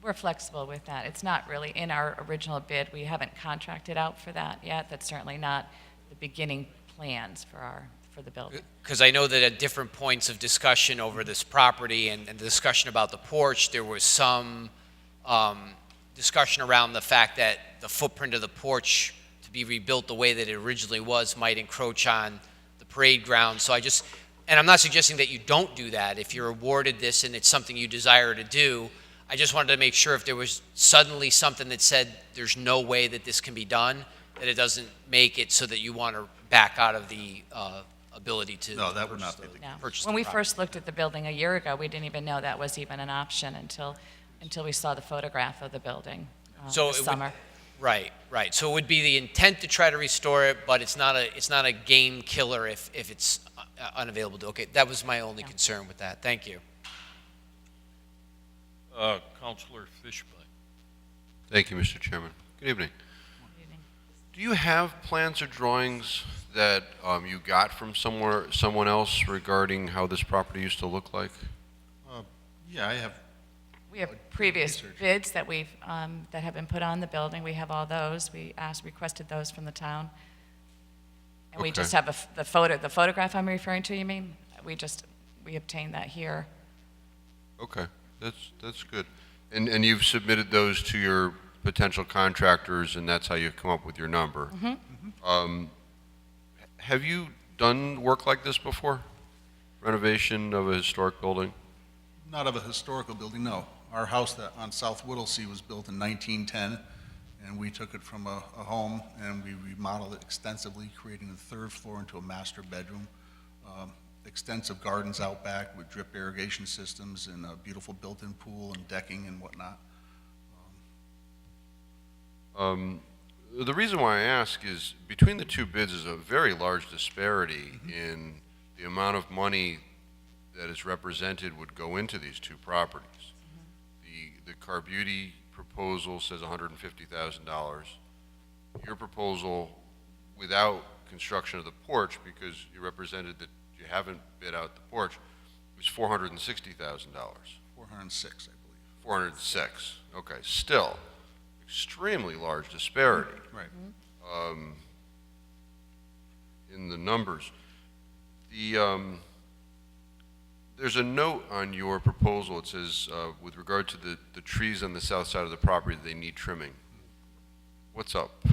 We're flexible with that. It's not really in our original bid. We haven't contracted out for that yet. That's certainly not the beginning plans for the building. Because I know that at different points of discussion over this property and the discussion about the porch, there was some discussion around the fact that the footprint of the porch to be rebuilt the way that it originally was might encroach on the parade ground. So and I'm not suggesting that you don't do that. If you're awarded this and it's something you desire to do, I just wanted to make sure if there was suddenly something that said there's no way that this can be done, that it doesn't make it so that you want to back out of the ability to No, that would not be the No. purchase When the we property. first looked at the building a year ago, we didn't even know that was even an option until we saw the photograph of the building So this it would- summer. Right. So it would be the intent to try to restore it, but it's not a game killer if it's unavailable to. Okay, that was my only concern with that. Thank you. Counselor Fishbein. Thank you, Mr. Chairman. Good evening. Do you have plans or drawings that you got from someone else regarding how this property used to look like? Yeah, I have. We have previous bids that that have been put on the building. We have all those. We requested those from the town. And we Okay. just have the photograph I'm referring to, you mean? We obtained that here. Okay, that's good. And you've submitted those to your potential contractors, and that's how you've come up with your number. Have you done work like this before? Renovation of a historic building? Not of a historical building, no. Our house on South Whittlesea was built in 1910, and we took it from a home and we remodeled it extensively, creating the third floor into a master bedroom. Extensive gardens out back with drip irrigation systems and a beautiful built-in pool and decking and whatnot. The reason why I ask is between the two bids is a very large disparity in the amount of money that is represented would go into these two properties. The Carbuty proposal says $150,000. Your proposal without construction of the porch, because you represented that you haven't bid out the porch, was $460,000. 406, I believe. 406, okay, still extremely large disparity. Right. In the numbers. There's a note on your proposal, it says, with regard to the trees on the south side of the property, they need trimming. What's up?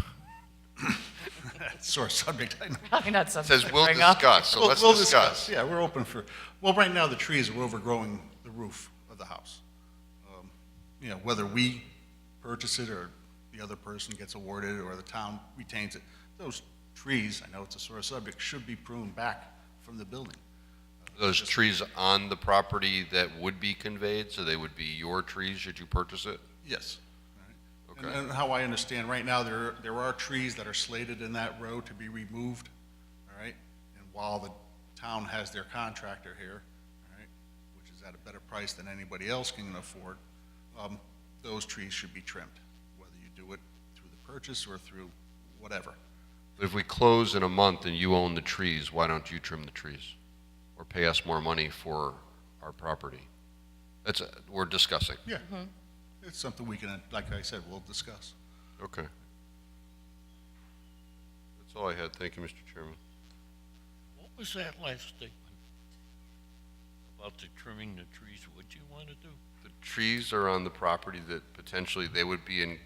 Sore subject, I know. Probably not It something says to we'll bring up. discuss, so let's We'll discuss. Yeah, we're open for, well, right now the trees are overgrowing the roof of the house. Whether we purchase it or the other person gets awarded or the town retains it, those trees, I know it's a sore subject, should be pruned back from the building. Those trees on the property that would be conveyed, so they would be your trees should you purchase it? Yes. Okay. And how I understand, right now, there are trees that are slated in that row to be removed, all right? And while the town has their contractor here, all right, which is is at a better price than anybody else can afford, those trees should be trimmed, whether you do it through the purchase or through whatever. If we close in a month and you own the trees, why don't you trim the trees? Or pay us more money for our property? We're discussing. Yeah. It's something we can, like I said, we'll discuss. Okay. That's all I had. Thank you, Mr. Chairman. What was that last statement about the trimming the trees? What do you want to do? The trees are on the property that potentially they would be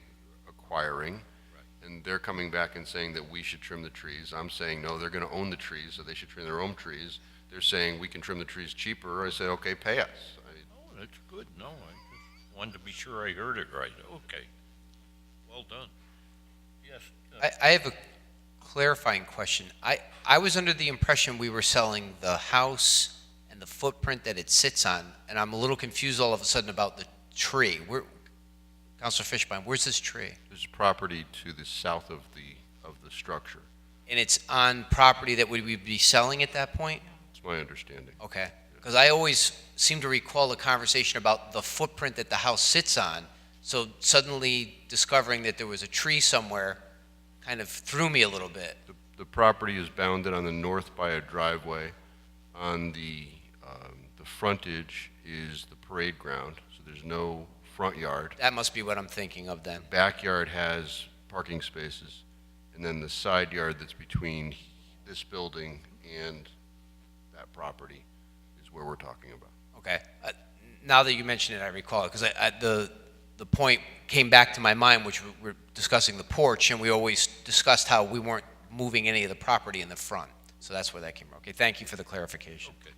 acquiring, and they're coming back and saying that we should trim the trees. I'm saying, no, they're going to own the trees, so they should trim their own trees. They're saying we can trim the trees cheaper. I said, okay, pay us. Oh, that's good. No, I just wanted to be sure I heard it right. Okay. Well done. Yes. I have a clarifying question. I was under the impression we were selling the house and the footprint that it sits on, and I'm a little confused all of a sudden about the tree. Councilor Fishbein, where's this tree? There's property to the south of the structure. And it's on property that would we be selling at that point? That's my understanding. Okay. Because I always seem to recall a conversation about the footprint that the house sits on, so suddenly discovering that there was a tree somewhere kind of threw me a little bit. The property is bounded on the north by a driveway. On the frontage is the parade ground, so there's no front yard. That must be what I'm thinking of then. Backyard has parking spaces, and then the side yard that's between this building and that property is where we're talking about. Okay. Now that you mention it, I recall it, because the point came back to my mind, which we're discussing the porch, and we always discussed how we weren't moving any of the property in the front. So that's where that came from. Okay, thank you for the clarification. Okay.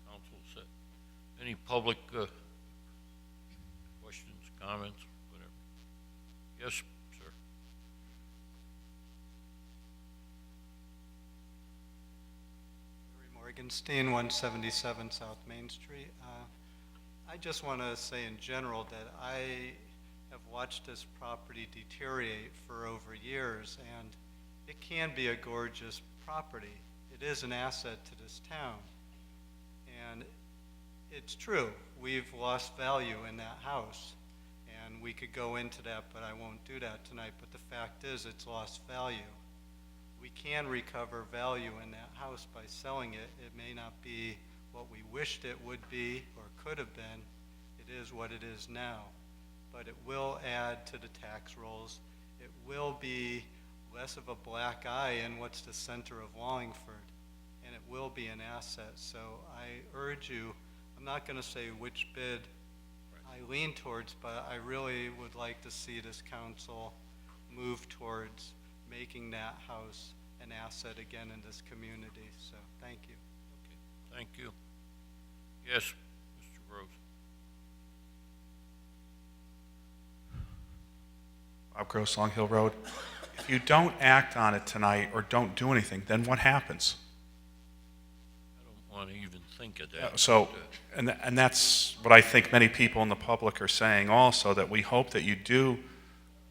Council set. Any public questions, comments, whatever? Yes, sir. Morgenstein, 177 South Main Street. I just want to say in general that I have watched this property deteriorate for over years, and it can be a gorgeous property. It is an asset to this town. And it's true, we've lost value in that house. And we could go into that, but I won't do that tonight. But the fact is, it's lost value. We can recover value in that house by selling it. It may not be what we wished it would be or could have been. It is what it is now. But it will add to the tax rolls. It will be less of a black eye in what's the center of Wallingford, and it will be an asset. So I urge you, I'm not going to say which bid I lean towards, but I really would like to see this council move towards making that house an asset again in this community. So thank you. Okay, thank you. Yes, Mr. Rose. Bob Gross, Long Hill Road. If you don't act on it tonight or don't do anything, then what happens? I don't want to even think of that. So, and that's what I think many people in the public are saying also, that we hope that you do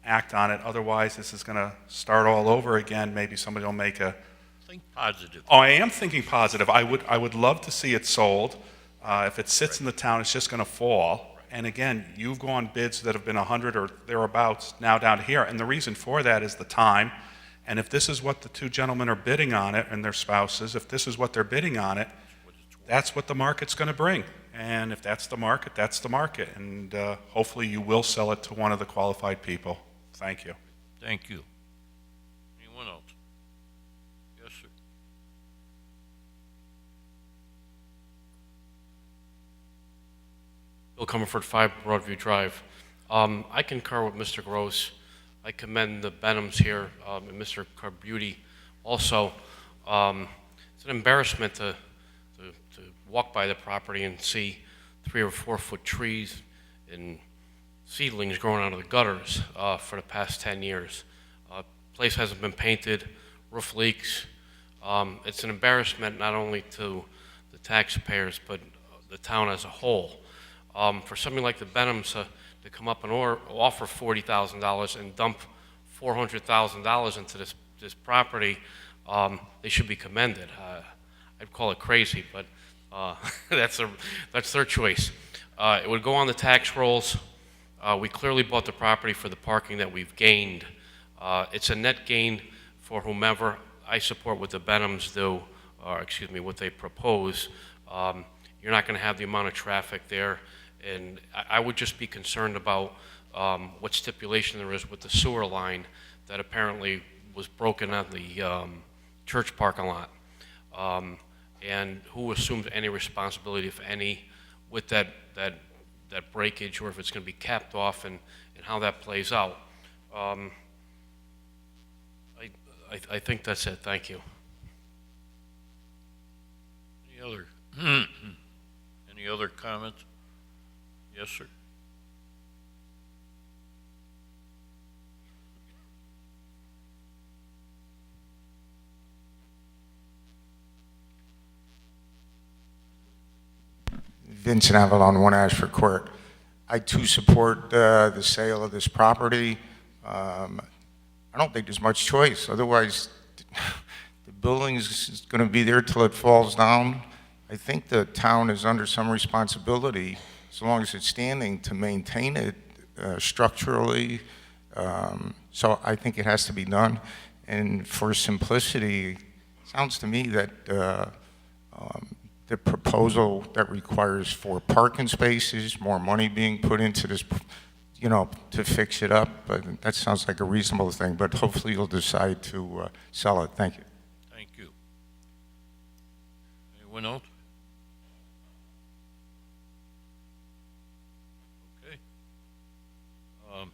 act on it. Otherwise, this is going to start all over again. Maybe somebody will make a... Think positive. Oh, I am thinking positive. I would love to see it sold. If it sits in the town, it's just going to fall. And again, you've gone bids that have been 100 or thereabouts now down here. And the reason for that is the time. And if this is what the two gentlemen are bidding on it, and their spouses, if this is what they're bidding on it, that's what the market's going to bring. And if that's the market, that's the market. And hopefully you will sell it to one of the qualified people. Thank you. Thank you. Anyone else? Yes, sir. Bill Comerford, 5 Broadview Drive. I concur with Mr. Gross. I commend the Benhams here and Mr. Carbuti also. It's an embarrassment to walk by the property and see 3 or 4 foot trees and seedlings growing out of the gutters for the past 10 years. Place hasn't been painted, roof leaks. It's an embarrassment not only to the taxpayers but the town as a whole. For something like the Benhams to come up and offer $40,000 and dump $400,000 into this property, they should be commended. I'd call it crazy, but That's their choice. It would go on the tax rolls. We clearly bought the property for the parking that we've gained. It's a net gain for whomever. I support what the Benhams do, or excuse me, what they propose. You're not going to have the amount of traffic there, and I would just be concerned about what stipulation there is with the sewer line that apparently was broken on the church parking lot. And who assumes any responsibility, if any, with that breakage, or if it's going to be capped off, and how that plays out. I think that's it. Thank you. Any other comments? Yes, sir. Vincent Avalon, 1 Ashford Court. I too support the sale of this property. I don't think there's much choice. Otherwise, the building is going to be there till it falls down. I think the town is under some responsibility, as long as it's standing, to maintain it structurally. So I think it has to be done. And for simplicity, it sounds to me that the proposal that requires 4 parking spaces, more money being put into this, you know, to fix it up, but that sounds like a reasonable thing, but hopefully you'll decide to sell it. Thank you. Thank you. Anyone else? Okay. Want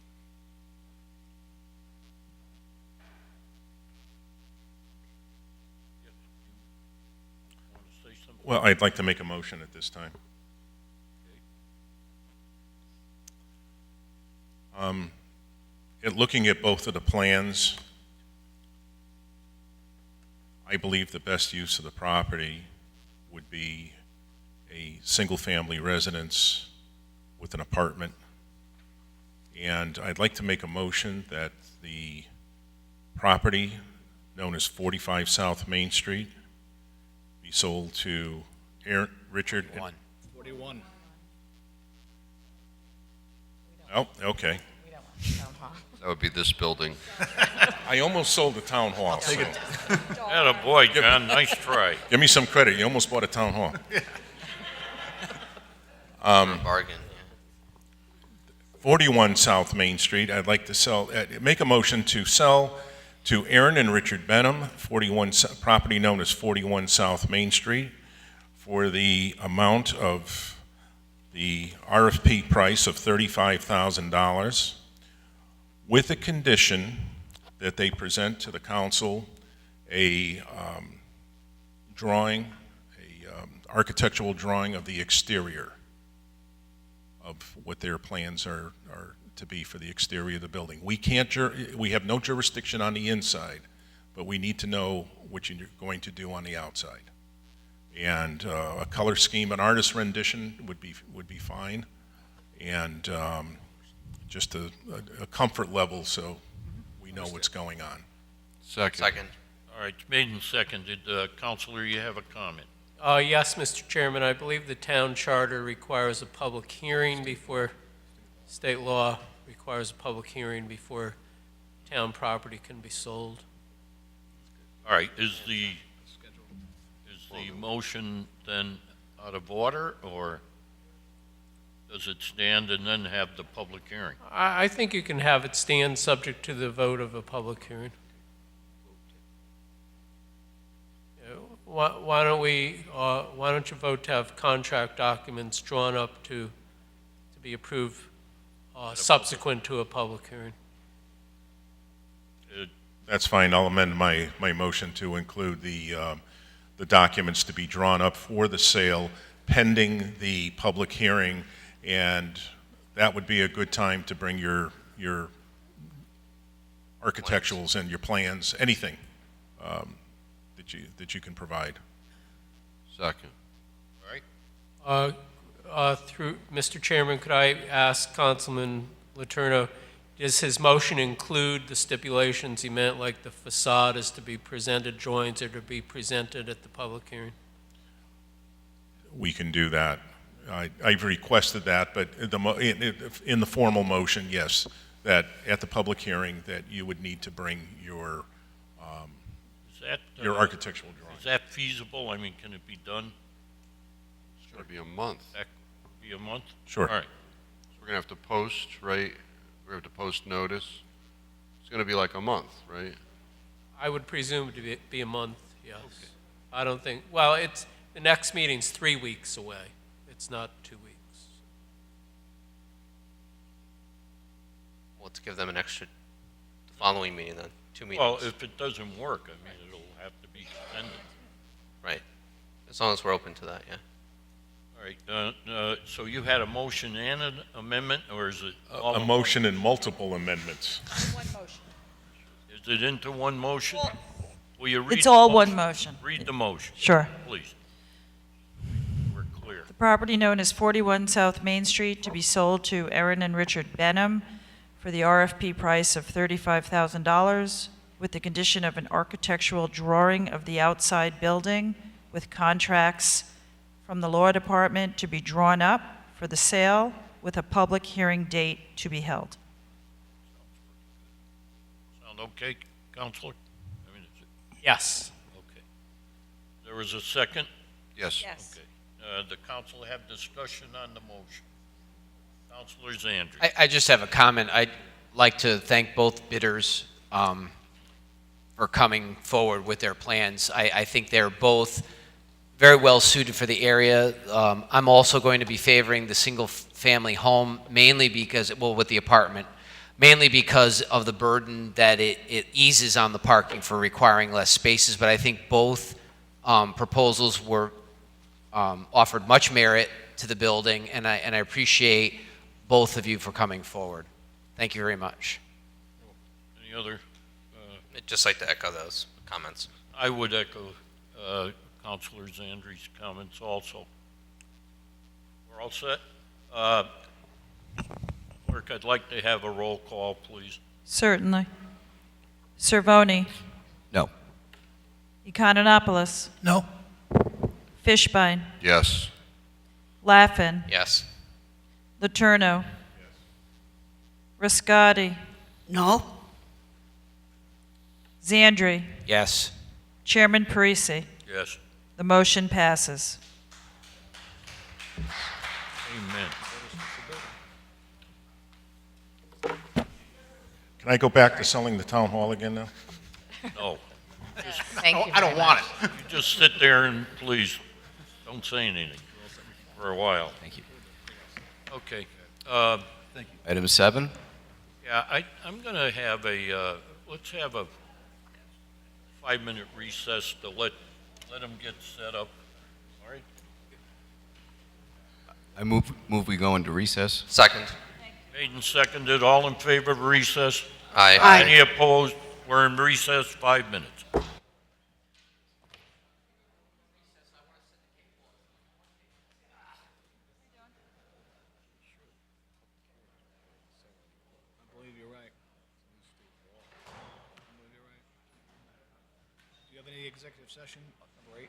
to say something? Well, I'd like to make a motion at this time. Looking at both of the plans, I believe the best use of the property would be a single-family residence with an apartment. And I'd like to make a motion that the property known as 45 South Main Street be sold to Richard. 41. Oh, okay. That would be this building. I almost sold the town hall. I'll take it. Atta boy, John, nice try. Give me some credit. You almost bought a town hall. Bargain. 41 South Main Street, I'd like to sell, make a motion to sell to Aaron and Richard Benham, property known as 41 South Main Street, for the amount of the RFP price of $35,000, with a condition that they present to the council a drawing, architectural drawing of the exterior of what their plans are to be for the exterior of the building. We have no jurisdiction on the inside, but we need to know what you're going to do on the outside. And a color scheme, an artist rendition would be fine, and just a comfort level so we know what's going on. Second. All right, it's made and seconded. Counselor, you have a comment? Yes, Mr. Chairman, I believe the town charter requires a public hearing before, state law requires a public hearing before town property can be sold. All right, is the motion then out of order, or does it stand and then have the public hearing? I think you can have it stand subject to the vote of a public hearing. Why don't you vote to have contract documents drawn up to be approved subsequent to a public hearing? That's fine. I'll amend my motion to include the documents to be drawn up for the sale pending the public hearing, and that would be a good time to bring your architecturals and your plans, anything that you can provide. Second. All right. Through Mr. Chairman, could I ask Councilman Letourneau, does his motion include the stipulations he meant, like the facade is to be presented, drawings are to be presented at the public hearing? we can do that. I've requested that, but in the formal motion, yes, that at the public hearing, that you would need to bring your architectural drawing. Is that feasible? I mean, can it be done? It's going to be a month. That could be a month? Sure. All right. So we're going to have to post, right? We're going to have to post notice. It's going to be like a month, right? I would presume to be a month, yes. Okay. I don't think, well, the next meeting's 3 weeks away. It's not 2 weeks. Well, let's give them an extra, the following meeting then, 2 meetings. Well, if it doesn't work, I mean, it'll have to be extended. Right. As long as we're open to that, yeah. All right, so you had a motion and an amendment, or is it? all A in motion and multiple amendments. One motion. one? Is it into one motion? Will you read? It's the all motion? one motion. Read the motion. Sure. Please. We're clear. The property known as 41 South Main Street to be sold to Erin and Richard Benham for the RFP price of $35,000 with the condition of an architectural drawing of the outside building with contracts from the law department to be drawn up for the sale with a public hearing date to be held. Sound okay, Counselor? I mean, Yes. okay. There was a second? Yes. Yes. Okay. The council have discussion on the motion. Counselor Zandri. I just have a comment. I'd like to thank both bidders for coming forward with their plans. I think they're both very well suited for the area. I'm also going to be favoring the single-family home, mainly because, well, with the apartment, mainly because of the burden that it eases on the parking for requiring less spaces. But I think both proposals were offered much merit to the building, and I appreciate both of you for coming forward. Thank you very much. Any other? I'd just like to echo those comments. I would echo Counselor Zandri's comments also. We're all set? Clerk, I'd like to have a roll call, please. Certainly. Cervoni. No. Economopoulos. No? Fishbein. Yes. Laffin. Yes. Letourneau. Riscotti. No? Zandri. Yes. Chairman Parisi. Yes. The motion passes. Amen. Can I go back to selling the town hall again now? No. Thank you. I don't want it. You just sit there and please don't say anything for a while. Thank you. Okay. Item 7? Yeah, I'm going to have let's have a 5-minute recess to let them get set up. All right? I move we go into recess. Second. Made and seconded. All in favor of recess? Aye. Aye. Any opposed? We're in recess 5 minutes. I believe you're right. I believe you're right. Do you have any executive session? Number 8?